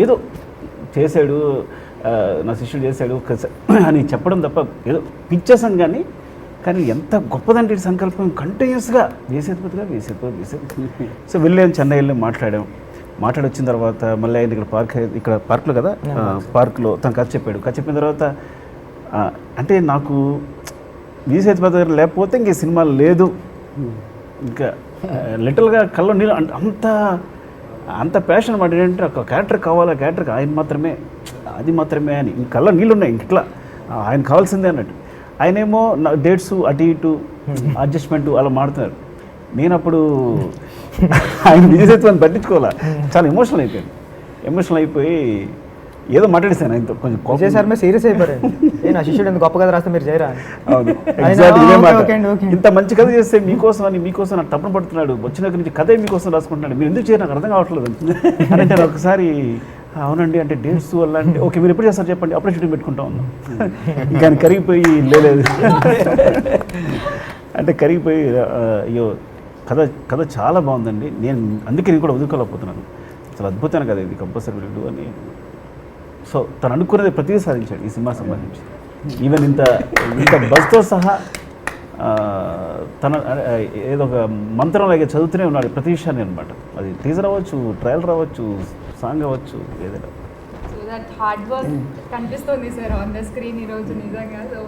ఏదో చేశాడు నా శిష్యుడు చేశాడు అని చెప్పడం తప్ప ఏదో పిచ్చేసాను. కానీ ఎంత గొప్పదంటే ఈ సంకల్పం కంటిన్యూస్గా విజయ్ సేతుపతి. సో వెళ్ళాను, చెన్నై వెళ్ళి మాట్లాడి వచ్చిన తర్వాత మళ్ళీ ఆయన ఇక్కడ పార్క్లో కదా, పార్క్లో తను కథ చెప్పిన తర్వాత అంటే నాకు విజయ్ సేతుపతి గారు లేకపోతే ఇంక సినిమా లేదు. ఇంకా లిటిల్గా కళ్ళ నీళ్ళు అంత ప్యాషన్ మాట ఏంటంటే ఒక క్యారెక్టర్ కావాలి, క్యారెక్టర్ ఆయన మాత్రమే అని ఇంక కళ్ళ నీళ్ళు ఉన్నాయి. ఇంకట్లా ఆయన కావాల్సిందే అన్నట్టు. ఆయనేమో డేట్స్ అటు ఇటు అడ్జస్ట్మెంట్ అలా మాడుతున్నారు. నేను అప్పుడు ఆయన విజయ్ సేతుపతిని పట్టించుకోవాలా, చాలా ఎమోషనల్ అయిపోయి ఏదో మాట్లాడిస్తాను ఆయనతో కొంచెం విజయ్ సార్ మీద సీరియస్ అయిపోయారు. నా శిష్యుడు ఎంత గొప్ప కథ రాస్తే మీరు చేయరా. ఇంత మంచి కథ చేస్తే మీకోసం నాకు తప్పన పడుతున్నాడు, వచ్చిన దగ్గర నుంచి కథ మీకోసం రాసుకుంటున్నాడు, మీరు ఎందుకు చేయరు నాకు అర్థం కావట్లేదు అని అంటే ఒకసారి అవునండి అంటే డేట్స్ వల్ల అంటే ఓకే మీరు ఎప్పుడు చేస్తారు చెప్పండి అప్పుడే షూటింగ్ పెట్టుకుంటా ఉన్నాం. ఇంకా కరిగిపోయి లేదు అంటే కరిగిపోయి అయ్యో కథ చాలా బాగుందండి, అందుకే నేను కూడా వదులుకోలేకపోతున్నాను, చాలా అద్భుతమైన కథ ఇది, కంపల్సరీ విడు అని. సో తను అనుకున్నది ప్రతిదీ సాధించాడు ఈ సినిమా సంబంధించి. ఈవెన్ ఇంత బస్తో సహా తన ఏదో ఒక మంత్రంలాగే చదువుతూనే ఉన్నాడు ప్రతి విషయాన్ని అనమాట. అది టీజర్ అవ్వచ్చు, ట్రయల్ రావచ్చు, సాంగ్ అవ్వచ్చు, ఏదైనా. సో దట్ హార్డ్ వర్క్ కనిపిస్తుంది సార్ ఆన్ ద స్క్రీన్ ఈరోజు నిజంగా. So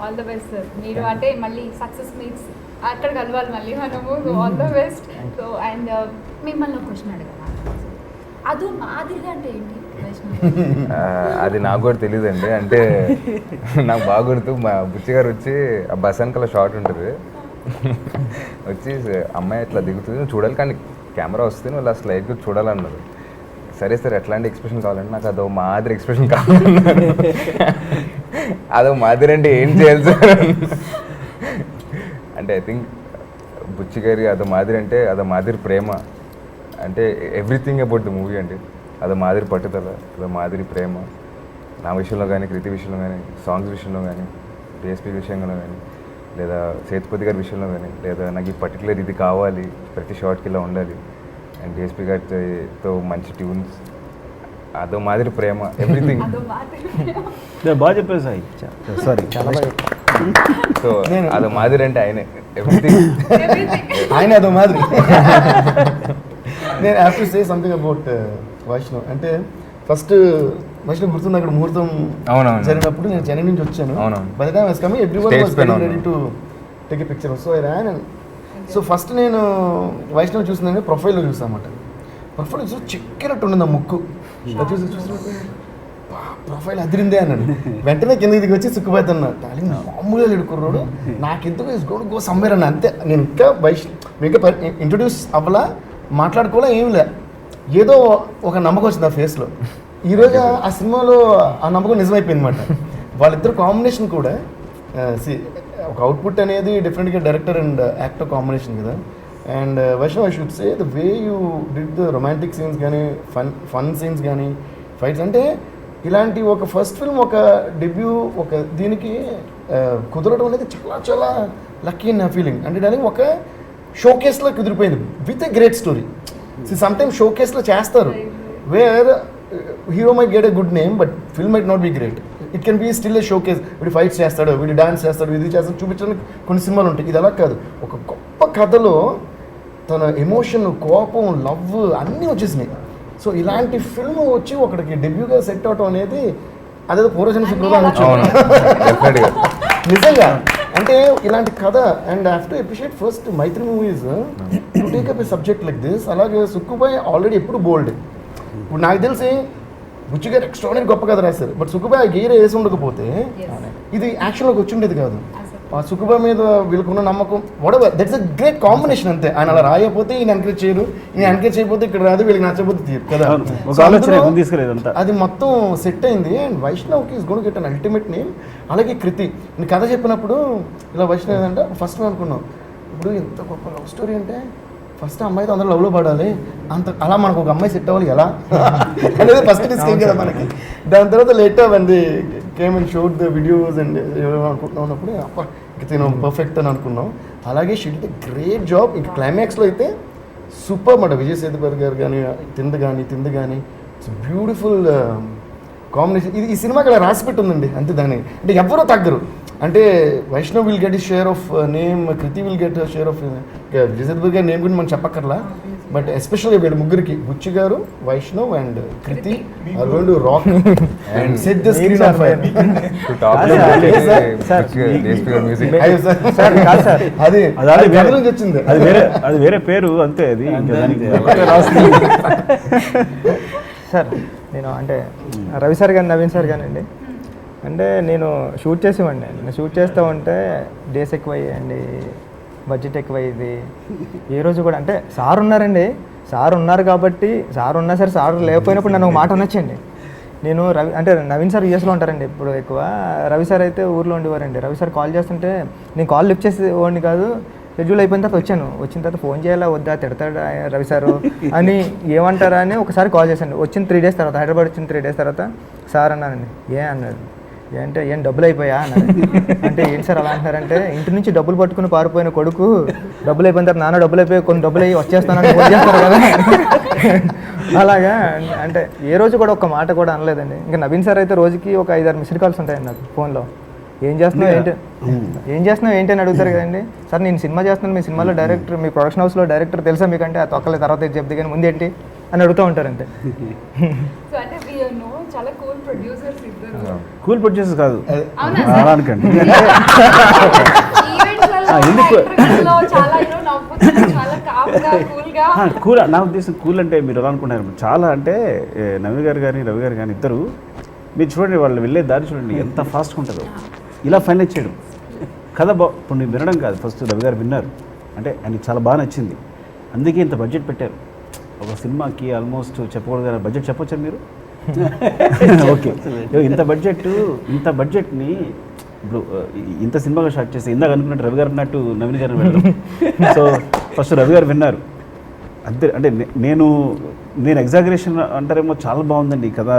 all the best sir. మీరు అంటే మళ్ళీ సక్సెస్ మీట్స్ అక్కడ కలవాలి మళ్ళీ మనము. So all the best. So and మిమ్మల్ని ఒక క్వశ్చన్ అడగాలి, అది మాదిరిగా అంటే ఏంటి? అది నాకు కూడా తెలియదండి. అంటే నాకు బాగా గుర్తు, మా బుచ్చి గారు వచ్చి ఆ బస్ వెనకాల షార్ట్ ఉంటుంది, వచ్చి అమ్మాయి ఇట్లా దిగుతుంది చూడాలి కానీ కెమెరా వస్తుంది వాళ్ళు అసలు లైట్గా చూడాలన్నారు. సరే సార్ ఎట్లాంటి ఎక్స్ప్రెషన్ కావాలంటే నాకు అదో మాదిరి ఎక్స్ప్రెషన్ కావాలన్నారు. అదో మాదిరి అంటే ఏం చేయాలి సార్ అంటే ఐ థింక్ బుచ్చి గారి అదో మాదిరి అంటే అదో మాదిరి ప్రేమ అంటే ఎవ్రీథింగ్ అబౌట్ ద మూవీ అండి. అదో మాదిరి పట్టుదల, అదో మాదిరి ప్రేమ నా విషయంలో కానీ, కృతి విషయంలో కానీ, సాంగ్స్ విషయంలో కానీ, డిఎస్పీ విషయంలో కానీ, లేదా సేతుపతి గారి విషయంలో కానీ, లేదా నాకు ఈ పర్టికులర్ ఇది కావాలి ప్రతి షార్ట్కి ఇలా ఉండాలి అండ్ డిఎస్పీ గారితో మంచి ట్యూన్స్, అదో మాదిరి ప్రేమ ఎవ్రీథింగ్. బాగా చెప్పారు సాయి, సారీ చాలా బాగా. సో అదో మాదిరి అంటే ఆయనే ఎవ్రీథింగ్, ఆయన అదో మాదిరి. నేను have to say something about Vaishnav. అంటే ఫస్ట్ వైష్ణవ్ గుర్తుంది అక్కడ ముహూర్తం జరిగినప్పుడు నేను చెన్నై నుంచి వచ్చాను. By the time I was coming everyone was getting ready to take a picture. So I ran and so first నేను వైష్ణవ్ చూసిందని ప్రొఫైల్లో చూసానమాట. ప్రొఫైల్ చూసి చిక్కినట్టు ఉండింది ఆ ముక్కు, చూసి ప్రొఫైల్ అదిరిందే అన్నాను. వెంటనే కిందకి దిగి వచ్చి సుక్కుపోతున్నా, డార్లింగ్ మామూలుగా లేడుకున్నాడు, నాకెందుకు ఇస్ గోడ్ గో సమ్వేర్ అన్న. అంతే, నేను ఇంకా ఇంకా ఇంట్రొడ్యూస్ అవ్వలా, మాట్లాడుకోవాలా, ఏం లే, ఏదో ఒక నమ్మకం వచ్చింది ఆ ఫేస్లో. ఈరోజు ఆ సినిమాలో ఆ నమ్మకం నిజమైపోయింది అనమాట. వాళ్ళిద్దరు కాంబినేషన్ కూడా ఒక అవుట్పుట్ అనేది డెఫినెట్గా డైరెక్టర్ అండ్ యాక్టర్ కాంబినేషన్ కదా. And Vaishnav, I should say the way you did the romantic scenes కానీ ఫన్ సీన్స్ కానీ ఫైట్స్, అంటే ఇలాంటి ఒక ఫస్ట్ ఫిల్మ్, ఒక డెబ్యూ, ఒక దీనికి కుదరడం అనేది చాలా చాలా లక్కీ నా ఫీలింగ్. అంటే దానికి ఒక షోకేస్లో కుదిరిపోయింది with a great story. Sometimes షోకేస్లో చేస్తారు where hero might get a good name but film might not be great. It can be still a showcase. వీడు ఫైట్స్ చేస్తాడు, వీడు డాన్స్ చేస్తాడు, ఇది చేస్తాడు చూపించడానికి కొన్ని సినిమాలు ఉంటాయి. ఇది అలా కాదు, ఒక గొప్ప కథలో తన ఎమోషన్, కోపం, లవ్ అన్నీ వచ్చేసినాయి. సో ఇలాంటి ఫిల్మ్ వచ్చి ఒకడికి డెబ్యూగా సెట్ అవటం అనేది అదేదో పూర్వజన్మ సుకృతం నిజంగా. అంటే ఇలాంటి కథ and I have to appreciate first Mythri movies to take up a subject like this. అలాగే సుక్కుబాయ్ ఆల్రెడీ ఎప్పుడు బోల్డ్. ఇప్పుడు నాకు తెలిసి బుచ్చి గారు ఎక్స్ట్రాడినరీ గొప్ప కథ రాశారు, బట్ సుక్కుబాయ్ ఆ గీర వేసి ఉండకపోతే ఇది యాక్షన్లోకి వచ్చి ఉండేది కాదు. ఆ సుక్కుబాయ్ మీద వీళ్ళకున్న నమ్మకం whatever that's a great combination అంతే. ఆయన అలా రాయకపోతే ఈయన ఎంకరేజ్ చేయరు, ఈయన ఎంకరేజ్ చేయకపోతే ఇక్కడ రాదు, వీళ్ళకి నచ్చకపోతే తీరు కదా. అది మొత్తం సెట్ అయింది. అండ్ వైష్ణవ్కి is gonna get an ultimate name. అలాగే కృతి, నేను కథ చెప్పినప్పుడు ఇలా వైష్ణవ్ ఏదంటే ఫస్ట్ అనుకున్నాం, ఇప్పుడు ఎంత గొప్ప లవ్ స్టోరీ అంటే ఫస్ట్ అమ్మాయితో అందరూ లవ్లో పడాలి, అంత అలా మనకు ఒక అమ్మాయి సెట్ అవ్వాలి ఎలా అనేది ఫస్ట్ డిస్కస్ కదా మనకి. దాని తర్వాత లేటర్ అండి came and showed the videos and అనుకుంటున్నాం ఉన్నప్పుడు తిను పర్ఫెక్ట్ అని అనుకున్నాం. అలాగే she did a great job. ఇంక క్లైమాక్స్లో అయితే సూపర్ మాట. విజయ్ సేతుపతి గారు కానీ తింది కానీ ఇట్స్ బ్యూటిఫుల్ కాంబినేషన్. ఇది ఈ సినిమాకి అలా రాసి పెట్టి ఉందండి అంతే. దాన్ని అంటే ఎవరో తగ్గరు. అంటే Vaishnav will get is share of name, Krithi will get share of Vijay Sethupathi గారి నేమ్ గురించి మనం చెప్పక్కర్లా. బట్ ఎస్పెషల్గా వీళ్ళ ముగ్గురికి బుచ్చి గారు, Vaishnav and Krithi are going to rock and set the screen on fire. అది వచ్చింది, అది వేరే పేరు అంతే. అది సార్ నేను అంటే రవి సార్ కానీ నవీన్ సార్ కానండి, అంటే నేను షూట్ చేసేవాడిని. నేను షూట్ చేస్తూ ఉంటే డేస్ ఎక్కువయ్యాయండి, బడ్జెట్ ఎక్కువయ్యేది. ఏ రోజు కూడా అంటే సార్ ఉన్నారండి, సార్ ఉన్నారు కాబట్టి, సార్ ఉన్నా సరే సార్ లేకపోయినప్పుడు నన్ను ఒక మాట అనొచ్చండి. నేను రవి అంటే నవీన్ సార్ యూఎస్లో ఉంటారండి ఇప్పుడు ఎక్కువ, రవి సార్ అయితే ఊర్లో ఉండేవారండి. రవి సార్ కాల్ చేస్తుంటే నేను కాల్ లిఫ్ట్ చేసేవాడిని కాదు. షెడ్యూల్ అయిపోయిన తర్వాత వచ్చిన తర్వాత ఫోన్ చేయాలా వద్దా, తిడతాడా రవి సారు అని ఏమంటారా అని ఒకసారి కాల్ చేశాను. వచ్చిన 3 days తర్వాత, హైదరాబాద్ వచ్చిన 3 days తర్వాత సార్ అన్నానండి. అన్నాడు, ఏంటంటే ఏం డబ్బులు అయిపోయా అన్నారు. అంటే ఏంటి సార్ అలా అంటున్నారంటే, ఇంటి నుంచి డబ్బులు పట్టుకుని పారిపోయిన కొడుకు డబ్బులు అయిపోయిన తర్వాత నాన్న డబ్బులు అయిపోయి కొన్ని డబ్బులు అయ్యి వచ్చేస్తానని ఫోన్ చేస్తారు కదా. అలాగా అంటే ఏ రోజు కూడా ఒక మాట కూడా అనలేదండి. ఇంకా నవీన్ సార్ అయితే రోజుకి ఒక 5-6 మిస్డ్ కాల్స్ ఉంటాయండి నాకు ఫోన్లో. ఏం చేస్తున్నావు ఏంటి అని అడుగుతారు కదండి. సార్ నేను సినిమా చేస్తున్నాను, మీ సినిమాలో డైరెక్టర్, మీ ప్రొడక్షన్ హౌస్లో డైరెక్టర్ తెలుసా మీకంటే, ఆ తొక్కలే తర్వాత చెప్తే కానీ ముందేంటి అని అడుగుతూ ఉంటారు అంతే. చాలా కూల్ ప్రొడ్యూసర్స్ ఇద్దరు. కూల్ ప్రొడ్యూసర్స్ కాదు అవునా అనుకోండి. కూల్ నా ఉద్దేశం కూల్ అంటే మీరు ఎలా అనుకుంటున్నారు చాలా అంటే నవీన్ గారు కానీ రవి గారు కానీ ఇద్దరు మీరు చూడండి, వాళ్ళు వెళ్ళే దారి చూడండి ఎంత ఫాస్ట్గా ఉంటుందో. ఇలా ఫైనలైజ్ చేయడం కథ ఇప్పుడు నేను వినడం కాదు, ఫస్ట్ రవి గారు విన్నారు అంటే ఆయనకి చాలా బాగా నచ్చింది, అందుకే ఇంత బడ్జెట్ పెట్టారు ఒక సినిమాకి. ఆల్మోస్ట్ చెప్పకూడదు కదా, బడ్జెట్ చెప్పొచ్చా మీరు? ఓకే, ఇంత బడ్జెట్ని ఇప్పుడు ఇంత సినిమాగా స్టార్ట్ చేసి ఇందాక అనుకున్నట్టు రవి గారు అన్నట్టు నవీన్ గారిని వెళ్ళడం. సో ఫస్ట్ రవి గారు విన్నారు అంతే. అంటే నేను ఎగ్జాగరేషన్ అంటారేమో, చాలా బాగుందండి కథ,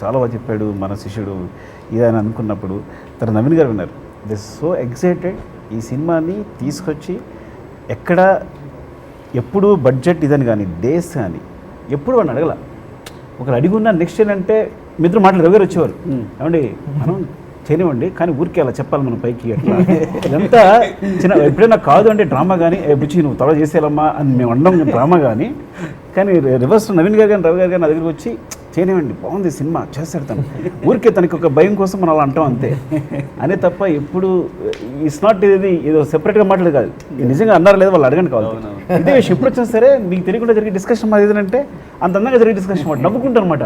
చాలా బాగా చెప్పాడు మన శిష్యుడు ఇదని అనుకున్నప్పుడు తర్వాత నవీన్ గారు విన్నారు. దే సో ఎక్సైటెడ్ ఈ సినిమాని తీసుకొచ్చి. ఎక్కడ ఎప్పుడు బడ్జెట్ ఇదని కానీ డేస్ కానీ ఎప్పుడు వాడిని అడగల. ఒకరు అడిగి ఉన్న నెక్స్ట్ ఏంటంటే మిత్రులు మాటలు రవి గారు వచ్చేవారు, ఏమండి మనం చేయనివ్వండి కానీ ఊరికే అలా చెప్పాలి మనం పైకి అట్లా. ఇదంతా చిన్న ఎప్పుడైనా కాదు అంటే డ్రామా కానీ బుచ్చి నువ్వు త్వరగా చేసేయాలమ్మా అని మేము అనడం డ్రామా కానీ రివర్స్ నవీన్ గారు కానీ రవి గారు కానీ నా దగ్గరికి వచ్చి చేయనివ్వండి బాగుంది సినిమా చేస్తాడు తను, ఊరికే తనకి ఒక భయం కోసం మనం అలా అంటాం అంతే అనే తప్ప ఎప్పుడు ఇట్స్ నాట్ ఇది ఏదో సెపరేట్గా మాట్లాడదు కాదు. నిజంగా అన్నారా లేదా వాళ్ళు అడగండి కావాలి. ఇదే విషయం ఎప్పుడు వచ్చినా సరే మీకు తెలియకుండా జరిగే డిస్కషన్ మాది ఏదంటే అంత అందంగా జరిగే డిస్కషన్ మాట నవ్వుకుంటారు అనమాట.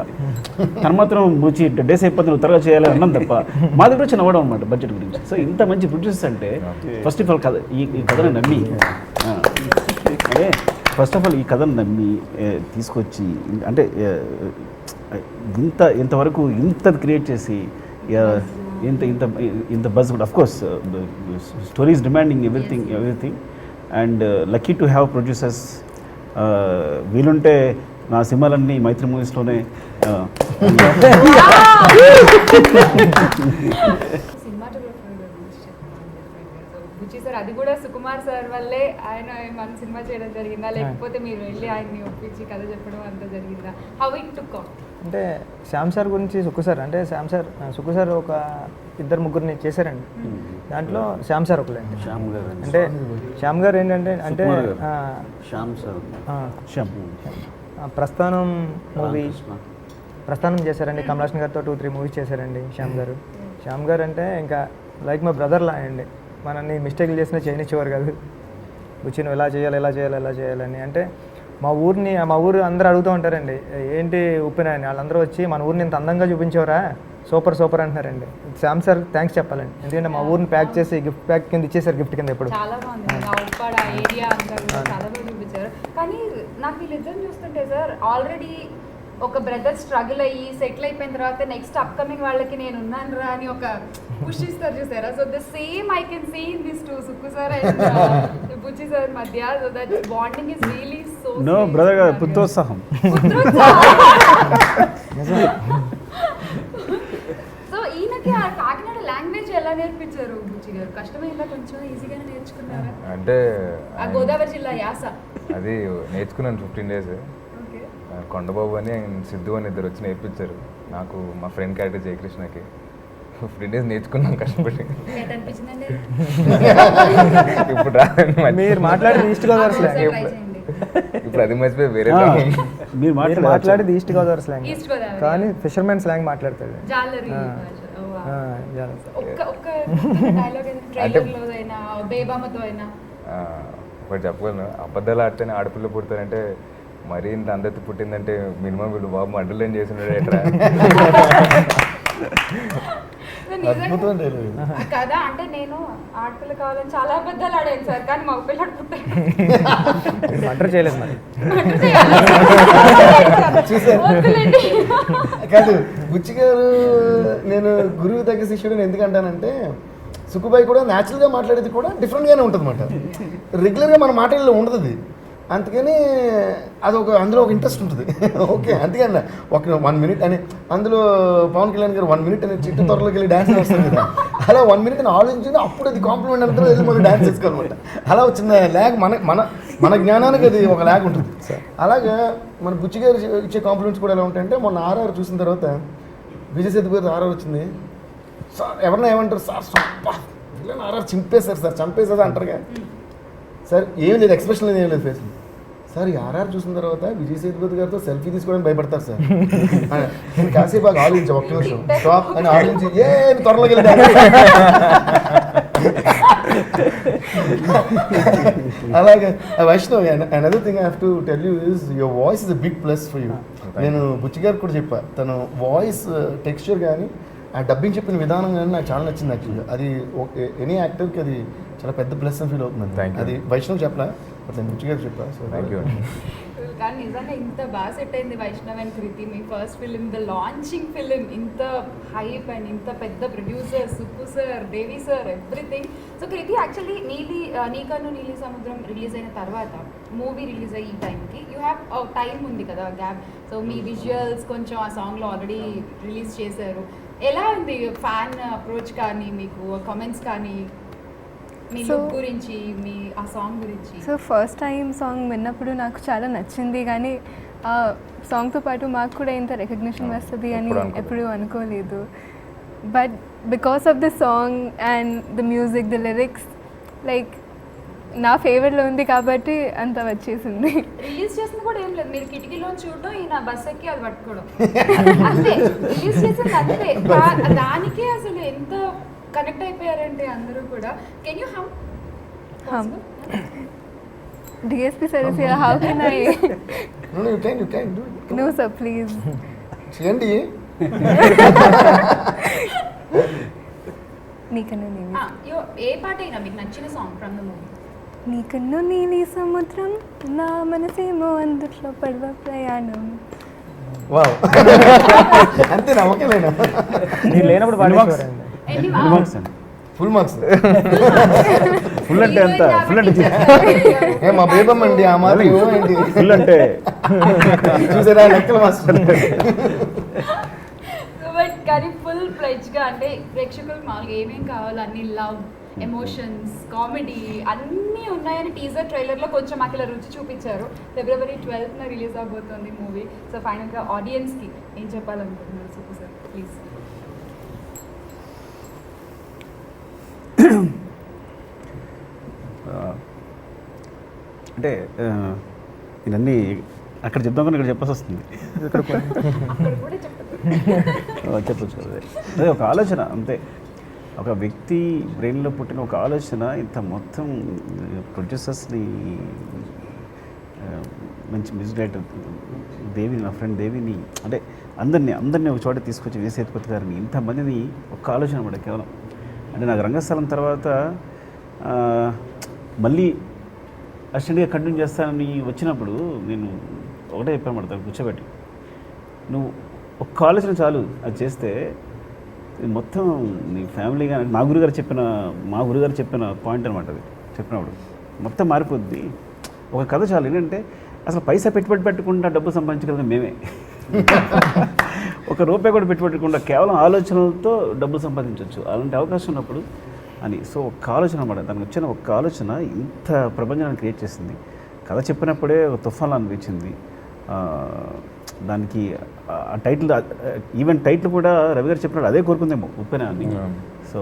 తను మాత్రం బుచ్చి డేస్ అయిపోతే నువ్వు త్వరగా చేయాలి అన్నాం తప్ప మా దగ్గర వచ్చి నవ్వడం అనమాట బడ్జెట్ గురించి. సో ఇంత మంచి ప్రొడ్యూసర్స్ అంటే ఫస్ట్ ఆఫ్ ఆల్ కథ ఈ కథను నమ్మి అదే ఫస్ట్ ఆఫ్ ఆల్ ఈ కథను నమ్మి తీసుకొచ్చి అంటే ఇంతవరకు ఇంత క్రియేట్ చేసి ఇంత బజ్ కూడా of course stories demanding everything and lucky to have producers. వీలుంటే నా సినిమాలన్నీ మైత్రి మూవీస్లోనే బుచ్చి సార్ అది కూడా సుకుమార్ సార్ వల్లే ఆయన మన సినిమా చేయడం జరిగిందా, లేకపోతే మీరు వెళ్ళి ఆయన్ని ఒప్పించి కథ చెప్పడం అంతా జరిగిందా? How it took off? అంటే శ్యామ్ సార్ గురించి సుక్కు సార్ అంటే సుక్కు సార్ ఒక 2-3 చేశారండి. దాంట్లో శ్యామ్ సార్ ఒకలేండి. శ్యామ్ గారు అంటే శ్యామ్ గారు ఏంటంటే అంటే శ్యామ్ సార్ ప్రస్థానం మూవీ ప్రస్థానం చేశారండి. కమలాసన్ గారితో 2-3 మూవీస్ చేశారండి శ్యామ్ గారు. శ్యామ్ గారు అంటే ఇంకా లైక్ మా బ్రదర్లా అండి. మనల్ని మిస్టేక్లు చేసినా చేయనిచ్చేవారు కాదు. బుచ్చి నువ్వు ఎలా చేయాలని. అంటే మా ఊరు అందరూ అడుగుతూ ఉంటారండి, ఏంటి ఉప్పిన అని. వాళ్ళందరూ వచ్చి మన ఊరిని ఇంత అందంగా చూపించేవరా, సూపర్ అంటున్నారండి. శ్యామ్ సార్ థ్యాంక్స్ చెప్పాలండి. ఎందుకంటే మా ఊరిని ప్యాక్ చేసి గిఫ్ట్ ప్యాక్ కింద ఇచ్చేసారు, గిఫ్ట్ కింద. ఎప్పుడు చాలా బాగుంది ఆ ఉప్పాడ ఏరియా అంతా కూడా చాలా బాగా చూపించారు. కానీ నాకు వీళ్ళిద్దరిని చూస్తుంటే సార్ ఆల్రెడీ ఒక బ్రదర్ స్ట్రగుల్ అయ్యి సెటిల్ అయిపోయిన తర్వాత నెక్స్ట్ అప్కమింగ్ వాళ్ళకి నేను ఉన్నాను రా అని ఒక పుష్ ఇస్తారు చూసారా. So the same I can see in this too Sukku sir and Buchi sir మధ్య. So that bonding is really so no brother garu పుత్రోత్సాహం. సో ఈయనకి ఆ కాకినాడ లాంగ్వేజ్ ఎలా నేర్పించారు బుచ్చి గారు? కష్టమైందా కొంచెం, ఈజీగానే నేర్చుకున్నారా? అంటే ఆ గోదావరి జిల్లా యాస అది నేర్చుకున్నాను 15 days. కొండబాబు అని ఆయన సిద్ధు అని ఇద్దరు వచ్చి నేర్పించారు నాకు, మా ఫ్రెండ్ క్యారెక్టర్ జయకృష్ణకి. 15 days నేర్చుకున్నాం కష్టపడి. అనిపించిందండి ఇప్పుడు రాదండి మీరు మాట్లాడేది ఈస్ట్ గోదావరి స్లాంగ్. ఇప్పుడు అది మర్చిపోయి వేరే మీరు మాట్లాడేది east Godavari slang, east Godavari కానీ ఫిషర్మెన్ స్లాంగ్ మాట్లాడతాడు. జాలరి ఒక్క డైలాగ్ ట్రైలర్లో అయినా బేబామతో అయినా ఒకటి చెప్పగలను. అబద్ధాలు ఆడితేనే ఆడపిల్ల పుడతారంటే మరీ ఇంత అందరి పుట్టిందంటే మినిమం వీళ్ళు బాబు మడ్డలేం చేసినాడు ఎట్రా కదా. అంటే నేను ఆడపిల్ల కావాలని చాలా అబద్ధాలు ఆడాను సార్, కానీ మగ పిల్లడు పుట్టాడు. మర్డర్ చేయలేదు మరి. కాదు బుచ్చి గారు నేను గురువు తగ్గ శిష్యుడు ఎందుకంటానంటే సుక్కుబాయి కూడా న్యాచురల్గా మాట్లాడేది కూడా డిఫరెంట్గానే ఉంటుంది అన్నమాట. రెగ్యులర్గా మన మాటల్లో ఉండదు అది. అందుకని అందులో ఒక ఇంట్రెస్ట్ ఉంటుంది. ఓకే అందుకని ఒక 1 minute అని అందులో పవన్ కళ్యాణ్ గారు 1 minute అని చిట్టు త్వరలోకి వెళ్ళి డ్యాన్స్ వేస్తారు కదా, అలా 1 minute అని ఆలోచించింది. అప్పుడు అది కాంప్లిమెంట్ అంతా వెళ్ళి మనం డ్యాన్స్ చేసుకోవాలన్నమాట. అలా వచ్చిన ల్యాగ్ మన జ్ఞానానికి అది ఒక ల్యాగ్ ఉంటుంది. అలాగా మన బుచ్చి గారు ఇచ్చే కాంప్లిమెంట్స్ కూడా ఎలా ఉంటాయంటే, మొన్న ఆర్ఆర్ చూసిన తర్వాత విజయ్ సేతుపతి ఆర్ఆర్ వచ్చింది. సార్ ఎవరన్నా ఏమంటారు, సార్ సూపర్ ఆర్ఆర్ చింపేశారు సార్, చంపేశారు అంటారుగా. సార్ ఏం లేదు, ఎక్స్ప్రెషన్ లేదు, ఏం లేదు ఫేస్. సార్ ఈ ఆర్ఆర్ చూసిన తర్వాత విజయ్ సేతుపతి గారితో సెల్ఫీ తీసుకోవడానికి భయపడతారు సార్. నేను కాసేపు బాగా ఆలోచించా, ఒక్క నిమిషం స్టాప్ అని ఆలోచించి త్వరలో వెళ్ళి అలాగే Vaishnav another thing I have to tell you is your voice is a big plus for you. నేను బుచ్చి గారికి కూడా చెప్పా, తను వాయిస్ టెక్స్చర్ కానీ ఆ డబ్బింగ్ చెప్పిన విధానం కానీ నాకు చాలా నచ్చింది యాక్చువల్గా. అది ఎనీ యాక్టర్కి అది చాలా పెద్ద ప్లస్ అని ఫీల్ అవుతుంది. అది వైష్ణవ్ చెప్పలా, బట్ నేను బుచ్చి గారికి చెప్పా. So thank you. కానీ నిజంగా ఇంత బాగా సెట్ అయింది వైష్ణవ్ అండ్ కృతి. మీ first film, the launching film, ఇంత హైప్ అండ్ ఇంత పెద్ద producer Sukku sir, Devi sir, everything. So Krithi actually నీకను నీలి సముద్రం రిలీజ్ అయిన తర్వాత మూవీ రిలీజ్ అయ్యి ఈ టైంకి యూ హ్యావ్ టైం ఉంది కదా, గ్యాప్. సో మీ విజువల్స్ కొంచెం ఆ సాంగ్లో ఆల్రెడీ రిలీజ్ చేశారు. ఎలా ఉంది ఫ్యాన్ అప్రోచ్ కానీ, మీకు కామెంట్స్ కానీ, మీ లుక్ గురించి, మీ ఆ సాంగ్ గురించి? సో ఫస్ట్ టైం సాంగ్ విన్నప్పుడు నాకు చాలా నచ్చింది, కానీ ఆ సాంగ్తో పాటు మాకు కూడా ఇంత రికగ్నిషన్ వస్తుంది అని ఎప్పుడూ అనుకోలేదు. But because of the song and the music, the lyrics like నా ఫేవరెట్లో ఉంది కాబట్టి అంత వచ్చేసింది. రిలీజ్ చేసింది కూడా ఏం లేదు, మీరు కిటికీలో చూడడం, ఈయన బస్ ఎక్కి అది పట్టుకోవడం అంతే. రిలీజ్ చేసింది అంతే. దానికే అసలు ఎంత కనెక్ట్ అయిపోయారంటే అందరూ కూడా. Can you hum? DSP sir is here, how can I? You can do it. No sir, please. చేయండి. నీకన్నా నేను ఏ పాట అయినా మీకు నచ్చిన సాంగ్ ఫ్రమ్ ద మూవీ? నీ కన్ను నీలి సముద్రం, నా మనసేమో అందుట్లో పడవ ప్రయాణం. వావ్ అంతేనా? ఓకేలేనా? నేను లేనప్పుడు పాడేసేవారండి. మార్క్స్ అండి. Full marks. ఫుల్ అంటే ఎంత? ఫుల్ అంటే మా బేబమ్మ అండి ఆ మాట ఏంటి ఫుల్ అంటే చూసారా లెక్కల మాస్టర్. బట్ కానీ ఫుల్ ఫ్లెడ్జ్గా అంటే ప్రేక్షకులకు మామూలుగా ఏమేం కావాలో అన్ని లవ్, ఎమోషన్స్, కామెడీ అన్నీ ఉన్నాయని టీజర్ ట్రైలర్లో కొంచెం మాకు ఇలా రుచి చూపించారు. February 12th రిలీజ్ అవబోతోంది మూవీ. సో ఫైనల్గా ఆడియన్స్కి ఏం చెప్పాలనుకుంటున్నారు సుబ్బు సార్ ప్లీజ్? అంటే ఇవన్నీ అక్కడ చెప్దాం కానీ ఇక్కడ చెప్పాల్సి వస్తుంది. అక్కడ కూడా చెప్పదు. చెప్పచ్చు కదా. అదే ఒక ఆలోచన అంతే. ఒక వ్యక్తి బ్రెయిన్లో పుట్టిన ఒక ఆలోచన ఇంత మొత్తం ప్రొడ్యూసర్స్ని, మంచి మ్యూజిక్ డైరెక్టర్ దేవిని, నా ఫ్రెండ్ దేవిని, అంటే అందరినీ ఒక చోట తీసుకొచ్చి విజయసేతుపతి గారిని, ఇంతమందిని ఒక ఆలోచన పడ కేవలం. అంటే నాకు రంగస్థలం తర్వాత మళ్ళీ అసిస్టెంట్గా కంటిన్యూ చేస్తానని వచ్చినప్పుడు నేను ఒకటే చెప్పాను మాట, కూర్చోబెట్టి, నువ్వు ఒక్క ఆలోచన చాలు, అది చేస్తే మొత్తం నీ ఫ్యామిలీ కానీ మా గురుగారు చెప్పిన పాయింట్ అనమాట. అది చెప్పినప్పుడు మొత్తం మారిపోద్ది. ఒక కథ చాలు. ఏంటంటే అసలు పైసా పెట్టుబడి పెట్టకుండా డబ్బు సంపాదించగలిగిన మేమే. ఒక రూపాయి కూడా పెట్టుబడకుండా కేవలం ఆలోచనలతో డబ్బు సంపాదించవచ్చు. అలాంటి అవకాశం ఉన్నప్పుడు అని. సో ఒక్క ఆలోచన అన్నమాట. దానికి వచ్చిన ఒక్క ఆలోచన ఇంత ప్రపంచాన్ని క్రియేట్ చేసింది. కథ చెప్పినప్పుడే ఒక తుఫాన్లా అనిపించింది. దానికి ఆ టైటిల్, ఈవెన్ టైటిల్ కూడా రవి గారు చెప్పినట్టు అదే కోరుకుందేమో, ఉప్పెన అని. సో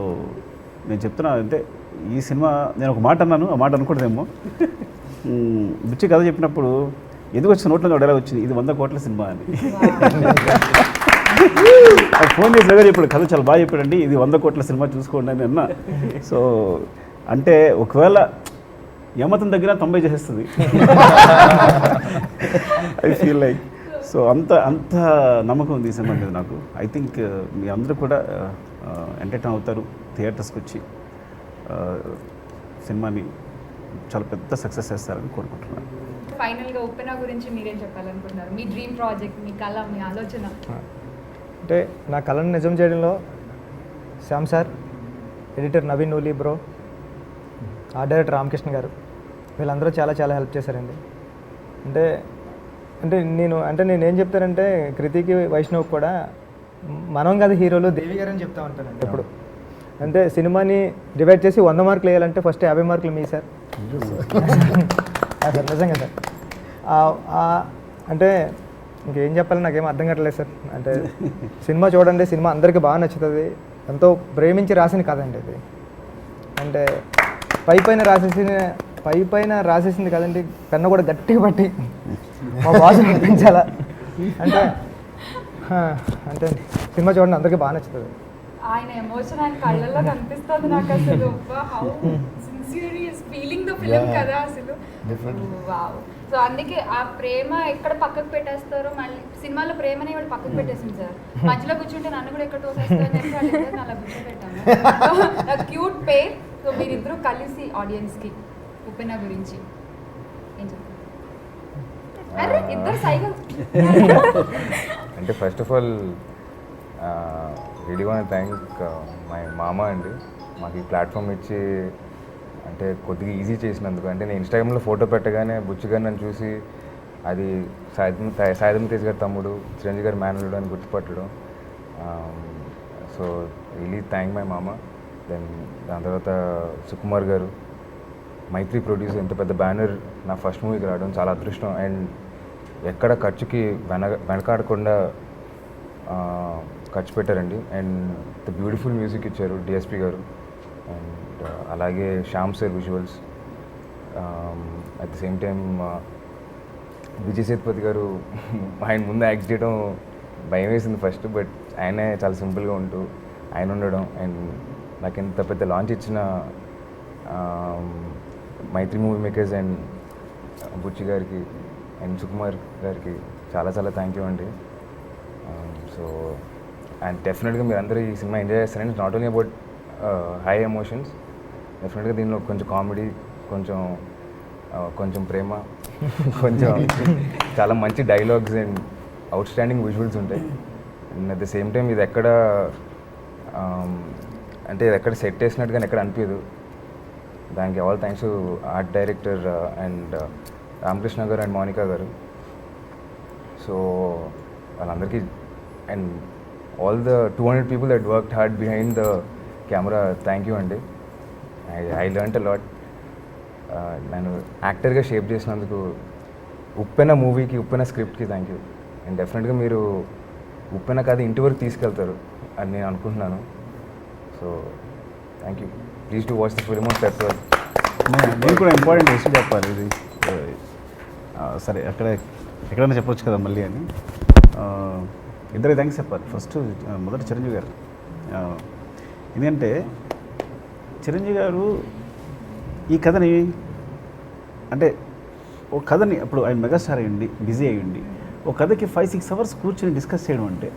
నేను చెప్తున్నా అంటే ఈ సినిమా నేను ఒక మాట అన్నాను, ఆ మాట అనుకోవడదేమో. బుచ్చి కథ చెప్పినప్పుడు ఎందుకు వచ్చిన నోట్లో డైలాగ్ వచ్చింది, ఇది 100 కోట్ల సినిమా అని. ఫోన్ చేసి రవి చెప్పాడు, కథ చాలా బాగా చెప్పాడండి, ఇది 100 కోట్ల సినిమా చూసుకోండి అని అన్నా. సో అంటే ఒకవేళ యమతం దగ్గర 90 చేసేస్తుంది. I feel like. సో అంత నమ్మకం ఉంది ఈ సినిమా మీద నాకు. ఐ థింక్ మీ అందరూ కూడా ఎంటర్టైన్ అవుతారు థియేటర్స్కి వచ్చి. సినిమాని చాలా పెద్ద సక్సెస్ చేస్తారని కోరుకుంటున్నాను. ఫైనల్గా ఉప్పెన గురించి మీరేం చెప్పాలనుకుంటున్నారు? మీ డ్రీమ్ ప్రాజెక్ట్, మీ కళ, మీ ఆలోచన. అంటే నా కళను నిజం చేయడంలో Shyam sir, editor Naveen Nooli bro, art director Ramakrishna గారు, వీళ్ళందరూ చాలా చాలా హెల్ప్ చేశారండి. అంటే నేనేం చెప్తానంటే కృతికి, వైష్ణవ్ కూడా మనం కాదు హీరోలు, దేవి గారు అని చెప్తా ఉంటానండి ఎప్పుడు. అంటే సినిమాని డివైడ్ చేసి 100 మార్కులు వేయాలంటే ఫస్ట్ 50 మార్కులు మీ సార్. సార్ నిజంగా సార్. అంటే ఇంకేం చెప్పాలి నాకేం అర్థం కావట్లేదు సార్. అంటే సినిమా చూడండి, సినిమా అందరికీ బాగా నచ్చుతుంది. ఎంతో ప్రేమించి రాసిన కథ అండి ఇది. అంటే పైపైన రాసేసింది కదండి, పెన్ను కూడా గట్టిగా పట్టి మా బాసు నడిపించాలా. అంటే అంతే అండి. సినిమా చూడండి, అందరికీ బాగా నచ్చుతుంది. ఆయన ఎమోషన్ ఆయన కళ్ళల్లో కనిపిస్తుంది నాకు అసలు. How sincerely is feeling the film కదా అసలు. వావ్. సో అందుకే ఆ ప్రేమ ఎక్కడ పక్కకు పెట్టేస్తారో, మళ్ళీ సినిమాలో ప్రేమని వాడు పక్కకు పెట్టేసింది సార్. మధ్యలో కూర్చుంటే నన్ను కూడా ఎక్కడ తోసేస్తారని చెప్పి వాళ్ళిద్దరు అలా కూర్చోబెట్టాను. క్యూట్ పేర్. సో మీరిద్దరూ కలిసి ఆడియన్స్కి ఉప్పెన గురించి ఏం చెప్తారు? అరే ఇద్దరు సైకిల్. అంటే first of all really want thank my మామ అండి, మాకు ఈ ప్లాట్ఫామ్ ఇచ్చి అంటే కొద్దిగా ఈజీ చేసినందుకు. అంటే నేను ఇన్స్టాగ్రామ్లో ఫోటో పెట్టగానే బుచ్చి గారు నన్ను చూసి అది సాయిధం తేజ్ గారి తమ్ముడు, చిరంజీవి గారి మేనల్లుడు అని గుర్తుపట్టడం. సో రియలీ థ్యాంక్ మై మామ. దెన్ దాని తర్వాత సుకుమార్ గారు, మైత్రి ప్రొడ్యూసర్, ఇంత పెద్ద బ్యానర్ నా ఫస్ట్ మూవీకి రావడం చాలా అదృష్టం. అండ్ ఎక్కడ ఖర్చుకి వెనకాడకుండా ఖర్చు పెట్టారండి. అండ్ ద బ్యూటిఫుల్ మ్యూజిక్ ఇచ్చారు డిఎస్పి గారు. అండ్ అలాగే Shyam sir visuals. At the same time Vijay Sethupathi గారు, ఆయన ముందు యాక్ట్ చేయడం భయం వేసింది ఫస్ట్, బట్ ఆయనే చాలా సింపుల్గా ఉంటూ ఆయన ఉండడం. అండ్ నాకు ఇంత పెద్ద లాంచ్ ఇచ్చిన Mythri movie makers and Buchi గారికి అండ్ సుకుమార్ గారికి చాలా చాలా థ్యాంక్ యూ అండి. సో అండ్ డెఫినెట్గా మీరు అందరూ ఈ సినిమా ఎంజాయ్ చేస్తారండి. Not only about high emotions, డెఫినెట్గా దీనిలో కొంచెం కామెడీ, కొంచెం ప్రేమ, కొంచెం చాలా మంచి dialogues and outstanding visuals ఉంటాయి. And at the same time ఇది ఎక్కడ అంటే ఇది ఎక్కడ సెట్ చేసినట్టుగా ఎక్కడ అనిపించదు. దానికి all thanks to art director and Ramakrishna గారు అండ్ మౌనికా గారు. సో వాళ్ళందరికీ and all the 200 people that worked hard behind the camera, thank you అండి. I learnt a lot. నేను యాక్టర్గా షేప్ చేసినందుకు ఉప్పెన మూవీకి, ఉప్పెన స్క్రిప్ట్కి థ్యాంక్ యూ. అండ్ డెఫినెట్గా మీరు ఉప్పెన కథ ఇంటి వరకు తీసుకెళ్తారు అని నేను అనుకుంటున్నాను. So thank you. Please to watch the film on February. నేను కూడా ఇంపార్టెంట్ విషయం చెప్పాలి. ఇది సరే ఎక్కడైనా చెప్పొచ్చు కదా మళ్ళీ అని. ఇద్దరికి థ్యాంక్స్ చెప్పాలి. ఫస్ట్ మొదటి చిరంజీవి గారు. ఎందుకంటే చిరంజీవి గారు ఈ కథని అంటే ఒక కథని అప్పుడు ఆయన మెగాస్టార్ అయ్యండి, బిజీ అయ్యండి, ఒక కథకి 5-6 hours కూర్చొని డిస్కస్ చేయడం అంటే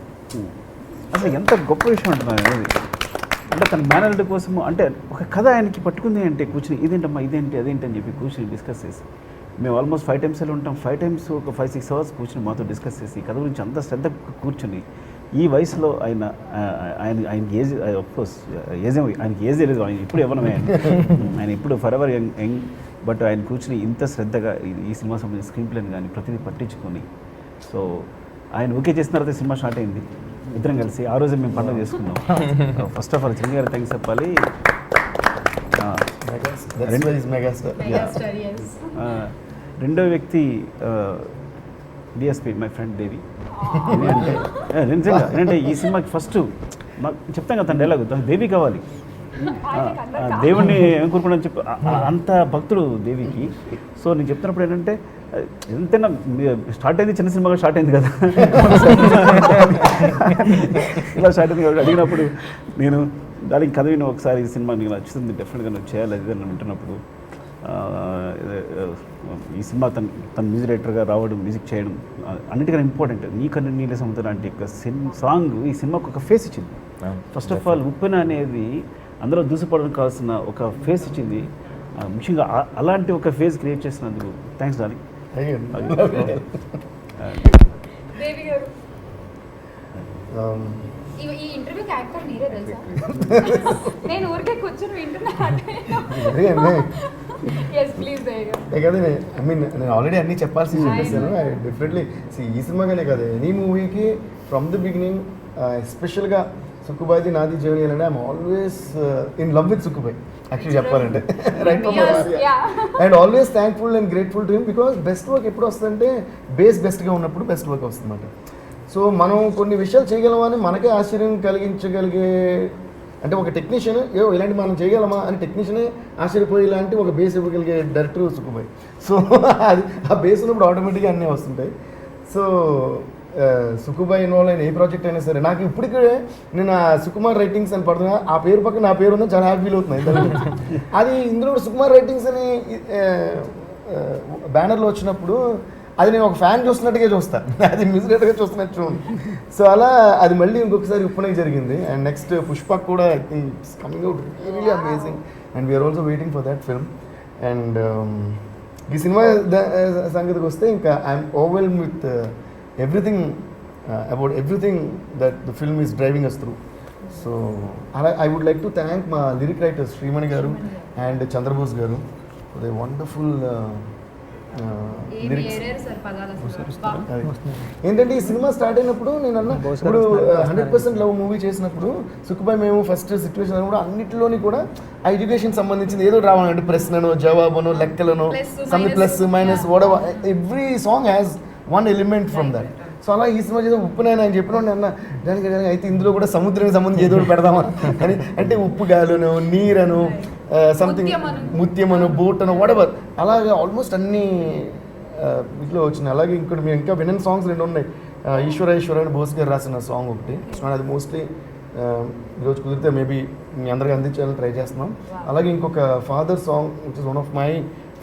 అసలు ఎంత గొప్ప విషయం అంటున్నాను అనేది. అంటే తన మేనరిటీ కోసము అంటే ఒక కథ ఆయనకి పట్టుకుంది అంటే కూర్చొని ఇదేంటమ్మా ఇదేంటి అదేంటి అని చెప్పి కూర్చొని డిస్కస్ చేసి, మేము ఆల్మోస్ట్ 5 times ఉంటాం, 5 times ఒక 5-6 hours కూర్చొని మాతో డిస్కస్ చేసి ఈ కథ గురించి అంత శ్రద్ధ కూర్చొని ఈ వయసులో ఆయనకి ఏజ్ అఫ్కోర్స్ ఆయనకి ఏజ్ లేదు, ఆయన ఇప్పుడు ఇవ్వనమే ఆయన ఇప్పుడు ఫర్ ఎవర్ యంగ్. బట్ ఆయన కూర్చుని ఇంత శ్రద్ధగా ఈ సినిమా సంబంధించిన స్క్రీన్ ప్లేని కానీ ప్రతిదీ పట్టించుకొని, సో ఆయన ఓకే చేసిన తర్వాత సినిమా స్టార్ట్ అయింది. ఇద్దరం కలిసి ఆ రోజు మేము పండుగ చేసుకున్నాం. ఫస్ట్ ఆఫ్ ఆల్ చిరంజీవి గారు థ్యాంక్స్ చెప్పాలి. రెండో వ్యక్తి డిఎస్పి మై ఫ్రెండ్ దేవి. ఏంటంటే ఈ సినిమాకి ఫస్ట్ మాకు చెప్తాం కదా తన డైలాగ్, తను దేవి కావాలి, దేవుణ్ణి ఏం కోరుకున్నాను చెప్పి అంత భక్తుడు దేవికి. సో నేను చెప్తున్నప్పుడు ఏంటంటే ఎంతైనా స్టార్ట్ అయింది చిన్న సినిమాగా స్టార్ట్ అయింది కదా, ఇలా స్టార్ట్ అయింది కాబట్టి అడిగినప్పుడు నేను దానికి కథ విని ఒకసారి ఈ సినిమా నీకు నచ్చుతుంది డెఫినెట్గా నువ్వు చేయాలి అది అని వింటున్నప్పుడు ఈ సినిమా తన మ్యూజిక్ డైరెక్టర్గా రావడం, మ్యూజిక్ చేయడం అన్నిటికన్నా ఇంపార్టెంట్. నీ కన్ను నీళ్ళ సముద్రం లాంటి యొక్క సాంగ్ ఈ సినిమాకు ఒక ఫేస్ ఇచ్చింది. ఫస్ట్ ఆఫ్ ఆల్ ఉప్పెన అనేది అందులో దూసిపోవడం కావాల్సిన ఒక ఫేస్ ఇచ్చింది. ముఖ్యంగా అలాంటి ఒక ఫేస్ క్రియేట్ చేసినందుకు థ్యాంక్స్ డార్లింగ్. ఈ ఇంటర్వ్యూకి యాక్టర్ మీరే తెలుసా? నేను ఊరికే కూర్చొని వింటున్నా. నేను ఆల్రెడీ అన్నీ చెప్పాల్సి చెప్పేసాను. డెఫినెట్లీ ఈ సినిమాగానే కదా ఎనీ మూవీకి ఫ్రమ్ ది బిగినింగ్ ఎస్పెషల్గా సుక్కుబాయిది నాది జర్నీ అంటే I'm always in love with Sukkubhai actually చెప్పాలంటే. Right and always thankful and grateful to him because best work ఎప్పుడు వస్తుందంటే బెస్ట్గా ఉన్నప్పుడు బెస్ట్ వర్క్ వస్తుందన్నమాట. సో మనం కొన్ని విషయాలు చేయగలమని మనకే ఆశ్చర్యం కలిగించగలిగే అంటే ఒక టెక్నీషియన్ ఇలాంటి మనం చేయగలమా అని టెక్నీషియనే ఆశ్చర్యపోయి ఇలాంటి ఒక బేస్ ఇవ్వగలిగే డైరెక్టర్ సుక్కుబాయ్. సో అది ఆ బేస్ ఉన్నప్పుడు ఆటోమేటిక్గా అన్నీ వస్తుంటాయి. సో సుక్కుబాయ్ ఇన్వాల్వ్ అయిన ఏ ప్రాజెక్ట్ అయినా సరే నాకు ఇప్పటికే నేను ఆ సుకుమార్ రైటింగ్స్ అని పడుతున్నా, ఆ పేరు పక్కన నా పేరు ఉందని చాలా హ్యాపీ ఫీల్ అవుతున్నాయి. అది ఇందులో సుకుమార్ రైటింగ్స్ అని బ్యానర్లో వచ్చినప్పుడు అది నేను ఒక ఫ్యాన్ చూస్తున్నట్టుగా చూస్తాను, అది మ్యూజిక్ డైరెక్టర్గా చూస్తున్నట్టు చూడండి. సో అలా అది మళ్ళీ ఇంకొకసారి ఉప్పనకి జరిగింది. అండ్ నెక్స్ట్ పుష్పక్ కూడా I think it's coming out really amazing and we are also waiting for that film. And ఈ సినిమా సంగతికి వస్తే ఇంకా I'm overwhelm with everything about everything that the film is driving us through. So I would like to thank my lyric writers Srimani garu and Chandrabose garu for the wonderful lyrics. ఏంటంటే ఈ cinema start అయినప్పుడు నేను అన్న ఇప్పుడు 100% love movie చేసినప్పుడు సుక్కుబాయ్ మేము first situation కూడా అన్నింటిలోని కూడా ఆ ఎడ్యుకేషన్ సంబంధించింది ఏదో రావాలంటే ప్రశ్నను జవాబును లెక్కలను sum plus minus what every song has one element from that. So అలా ఈ సినిమా చేసి ఉప్పునైనా ఆయన చెప్పిన అన్న దానికి అయితే ఇందులో కూడా సముద్రానికి సంబంధించి ఏదో పెడదామా అని, అంటే ఉప్పు గాలును నీరను సంథింగ్ ముత్యమను బోటను వాటెవర్ అలాగే ఆల్మోస్ట్ అన్ని వీటిలో వచ్చినాయి. అలాగే ఇంకోటి మేము ఇంకా వినని సాంగ్స్ 2 ఉన్నాయి. ఈశ్వర అని బోస్ గారు రాసిన సాంగ్ ఒకటి, అది మోస్ట్లీ ఈరోజు కుదిరితే మేబీ మీ అందరికీ అందించాలని ట్రై చేస్తున్నాం. అలాగే ఇంకొక father song which is one of my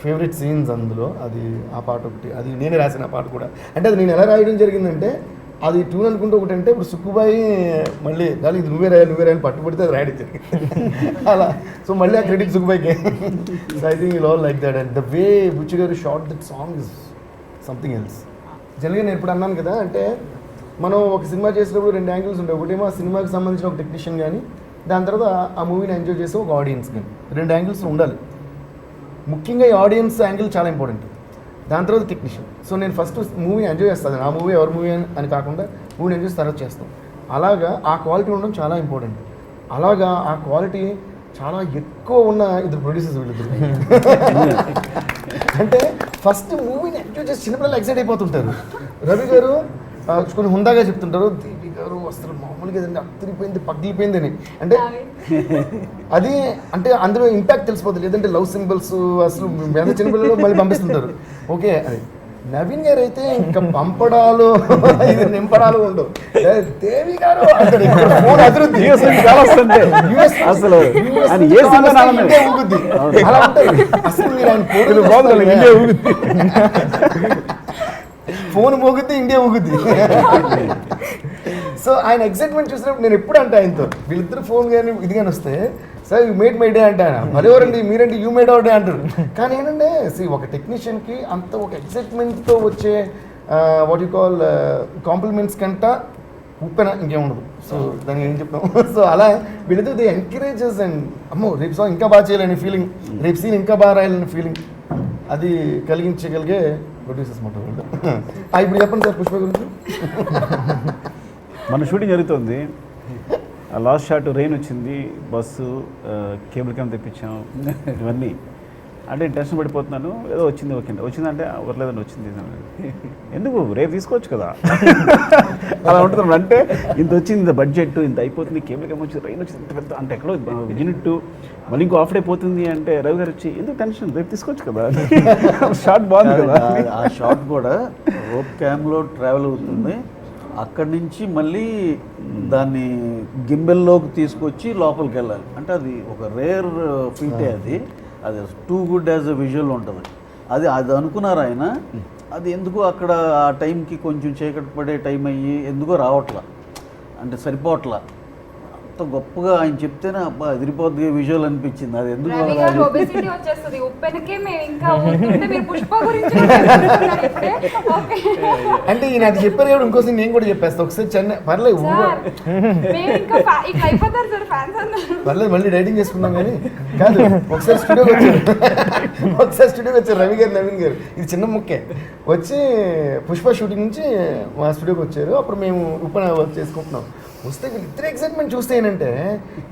favourite scenes అందులో, అది ఆ పాట ఒకటి, అది నేనే రాసిన పాట కూడా. అంటే అది నేను ఎలా రాయడం జరిగిందంటే అది ట్యూన్ అనుకుంటే ఒకటి అంటే ఇప్పుడు సుక్కుబాయి మళ్ళీ దాని ఇది నువ్వే రాయని పట్టుబడితే అది రాయడిచ్చారు అలా. సో మళ్ళీ ఆ క్రెడిట్ సుక్కుబాయికే. So I think all like that and the way Buchi గారు shot that song is something else. జనరల్గా నేను ఇప్పుడు అన్నాను కదా, అంటే మనం ఒక సినిమా చేసినప్పుడు 2 యాంగిల్స్ ఉంటాయి. ఒకటేమో ఆ సినిమాకి సంబంధించిన ఒక టెక్నీషియన్ కానీ, దాని తర్వాత ఆ మూవీని ఎంజాయ్ చేసే ఒక ఆడియన్స్ కానీ, 2 యాంగిల్స్ ఉండాలి. ముఖ్యంగా ఈ ఆడియన్స్ యాంగిల్ చాలా ఇంపార్టెంట్, దాని తర్వాత టెక్నీషియన్. సో నేను ఫస్ట్ మూవీని ఎంజాయ్ చేస్తాను, ఆ మూవీ ఎవరి మూవీ అని కాకుండా మూవీని ఎంజాయ్ చేసి తర్వాత చేస్తాం. అలాగా ఆ క్వాలిటీ ఉండడం చాలా ఇంపార్టెంట్. అలాగా ఆ క్వాలిటీ చాలా ఎక్కువ ఉన్న ఇద్దరు ప్రొడ్యూసర్స్ వీళ్ళిద్దరు. అంటే ఫస్ట్ మూవీని ఎంజాయ్ చేసి చిన్నపిల్లలు ఎక్సైట్ అయిపోతుంటారు. రవి గారు కొన్ని హుందాగా చెప్తుంటారు, దేవి గారు అసలు మామూలుగా ఏదండి అత్తరిపోయింది పగిలిపోయింది అని. అంటే అది అంటే అందులో ఇంపాక్ట్ తెలిసిపోతుంది. లేదంటే లవ్ సింబల్స్ అసలు ఎంత చిన్నపిల్లలు మళ్ళీ పంపిస్తుంటారు. ఓకే, అది నవీన్ గారు అయితే ఇంకా పంపడాలు ఇది నింపడాలు ఉండవు. దేవి గారు ఫోన్ అభివృద్ధి అసలు ఊగుద్ది అలా ఉంటుంది. అసలు మీరు ఆయన ఫోన్ మోగుద్ది, ఇండియా ఊగుద్ది. సో ఆయన ఎక్సైట్మెంట్ చూసినప్పుడు నేను ఎప్పుడు అంటే ఆయనతో వీళ్ళిద్దరు ఫోన్ కానీ ఇది కానీ వస్తే, sir you made my day అంటే ఆయన మరెవరండి మీరండి యూ మేడ్ అవర్ డే అంటారు. కానీ ఏంటంటే ఒక టెక్నీషియన్కి అంత ఒక ఎక్సైట్మెంట్తో వచ్చే వాట్ యూ కాల్ కాంప్లిమెంట్స్ కంట ఉప్పెన ఇంకేముండదు. సో దానికి ఏం చెప్తాం. సో అలా వీళ్ళతో దే ఎంకరేజెస్ అండ్ అమ్మో రేపు సాంగ్ ఇంకా బాగా చేయాలని ఫీలింగ్, రేపు సీన్ ఇంకా బాగా రాయాలని ఫీలింగ్, అది కలిగించగలిగే ప్రొడ్యూసర్స్ మాట వాళ్ళు. ఇప్పుడు చెప్పండి సార్ పుష్ప గురించి. మన షూటింగ్ జరుగుతుంది, లాస్ట్ షాట్ రెయిన్ వచ్చింది, బస్సు కేబుల్ క్యామ్ తెప్పించాం, ఇవన్నీ అంటే టెన్షన్ పడిపోతున్నాను. ఏదో వచ్చింది ఓకే వచ్చిందంటే వర్లేదండి వచ్చింది, ఎందుకు రేపు తీసుకోవచ్చు కదా అలా ఉంటున్నాడు. అంటే ఇంత వచ్చింది, ఇంత బడ్జెట్ ఇంత అయిపోతుంది, కేబుల్ క్యామ్ వచ్చింది, రెయిన్ వచ్చింది, ఇంత పెద్ద అంటే ఎక్కడో యూనిట్ మళ్ళీ ఇంకో హాఫ్ డే పోతుంది అంటే రవి గారు వచ్చి ఎందుకు టెన్షన్ రేపు తీసుకోవచ్చు కదా. షాట్ బాగుంది కదా. ఆ షాట్ కూడా రోప్ క్యామ్లో ట్రావెల్ అవుతుంది, అక్కడి నుంచి మళ్ళీ దాన్ని గింబెల్లోకి తీసుకొచ్చి లోపలికి వెళ్ళాలి. అంటే అది ఒక రేర్ ఫీటే, అది too good as a visual ఉంటుంది. అది అనుకున్నారు ఆయన, అది ఎందుకో అక్కడ ఆ టైంకి కొంచెం చీకటి పడే టైం అయ్యి ఎందుకో రావట్లా, అంటే సరిపోవట్లా. అంత గొప్పగా ఆయన చెప్తేనే అబ్బా ఎదిరిపోద్ది విజువల్ అనిపించింది. అది ఎందుకు అంటే ఈయన అది చెప్పారు కాబట్టి ఇంకోసారి నేను కూడా చెప్పేస్తాను. ఒకసారి చెన్నై పర్లేదు పర్లేదు మళ్ళీ డైటింగ్ చేసుకుందాం కానీ కాదు. ఒకసారి స్టూడియోకి వచ్చారు రవి గారు నవీన్ గారు, ఇది చిన్న ముక్కే వచ్చి పుష్ప షూటింగ్ నుంచి మా స్టూడియోకి వచ్చారు. అప్పుడు మేము ఉప్పన వర్క్ చేసుకుంటున్నాం. వస్తే వీళ్ళిద్దరు ఎక్సైట్మెంట్ చూస్తే ఏంటంటే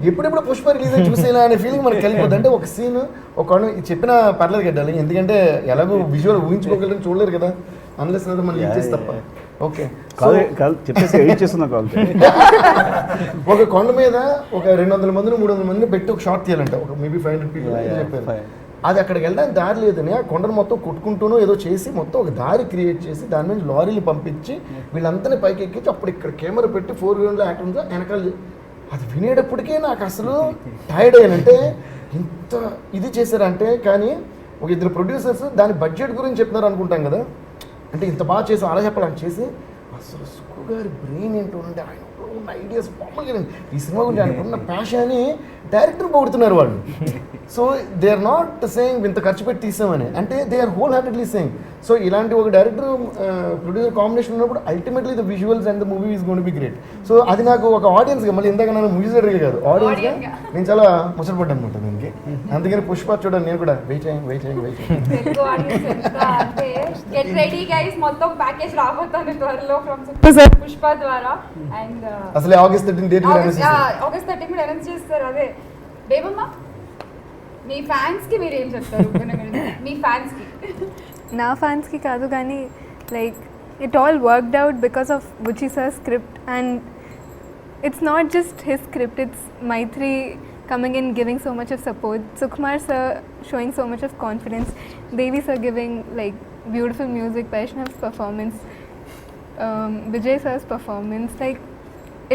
ఎప్పుడెప్పుడు పుష్ప రిలీజ్ అని చూసేలా అనే ఫీలింగ్ మనకు కలిగిపోద్ది. అంటే ఒక సీన్ ఒక చెప్పిన పర్లేదు కట్టాలి, ఎందుకంటే ఎలాగో విజువల్ ఊహించుకోగలని చూడలేరు కదా అన్లెస్ మనం ఏం చేసి తప్ప. ఓకే ఒక కొండ మీద ఒక 200 మందిని 300 మందిని పెట్టి ఒక షాట్ తీయాలంట, ఒక మేబీ 500 పీపుల్ చెప్పారు. అది అక్కడికి వెళ్ళడానికి దారి లేదని ఆ కొండను మొత్తం కొట్టుకుంటూనో ఏదో చేసి మొత్తం ఒక దారి క్రియేట్ చేసి దాని నుంచి లారీలు పంపించి వీళ్ళంతా పైకి ఎక్కించి అప్పుడు ఇక్కడ కెమెరా పెట్టి 4 గ్రౌండ్లో యాక్టర్గా వెనకాల. అది వినేటప్పటికే నాకు అసలు టైర్డ్ అయ్యానంటే ఇంత ఇది చేశారంటే. కానీ ఒక ఇద్దరు ప్రొడ్యూసర్స్ దాని బడ్జెట్ గురించి చెప్తున్నారు అనుకుంటాం కదా, అంటే ఇంత బాగా చేసి అలా చెప్పాలని చేసి అసలు సుక్కు గారి బ్రెయిన్ ఏంటో అంటే ఆయన ఉన్న ఐడియాస్ మామూలుగా ఈ సినిమా గురించి ఆయనకున్న ప్యాషన్ అని డైరెక్టర్ పొగుడుతున్నారు వాళ్ళు. So they are not saying ఇంత ఖర్చు పెట్టి తీసామని, అంటే they are whole heartedly saying. So ఇలాంటి ఒక డైరెక్టర్ ప్రొడ్యూసర్ కాంబినేషన్ ఉన్నప్పుడు ultimately the visuals and the movie is gonna be great. So అది నాకు ఒక ఆడియన్స్గా మళ్ళీ ఇందాక నన్ను మ్యూజిక్ కాదు ఆడియన్స్గా నేను చాలా ముచ్చటపడ్డాను అనమాట దీనికి. అందుకని పుష్ప చూడండి నేను కూడా వెయిట్ చేయండి. అసలే ఆగస్ట్ 13 డేట్ అనౌన్స్ చేస్తారు. అదే బేబమ్మ మీ ఫ్యాన్స్కి మీరు ఏం చెప్తారు? మీ ఫ్యాన్స్కి నా ఫ్యాన్స్కి కాదు కానీ like it all worked out because of Buchi sir script. And it's not just his script, it's Mythri coming in, giving so much of support, Sukumar sir showing so much of confidence, Devi sir giving like beautiful music, Vaishnav's performance, Vijay sir's performance, like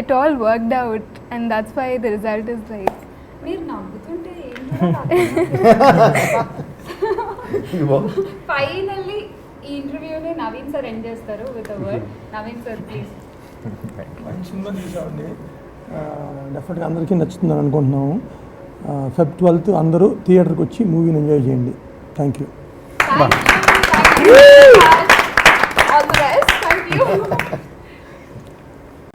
it all worked out and that's why the result is like మీరు నవ్వుతుంటే finally ఈ ఇంటర్వ్యూని Naveen sir end చేస్తారు with a word. Naveen sir please. మంచి cinema చూసామండి, డెఫినెట్గా అందరికీ నచ్చుతుందని అనుకుంటున్నాము. Feb 12th అందరూ థియేటర్కి వచ్చి మూవీని ఎంజాయ్ చేయండి. Thank you. All the best. Thank you.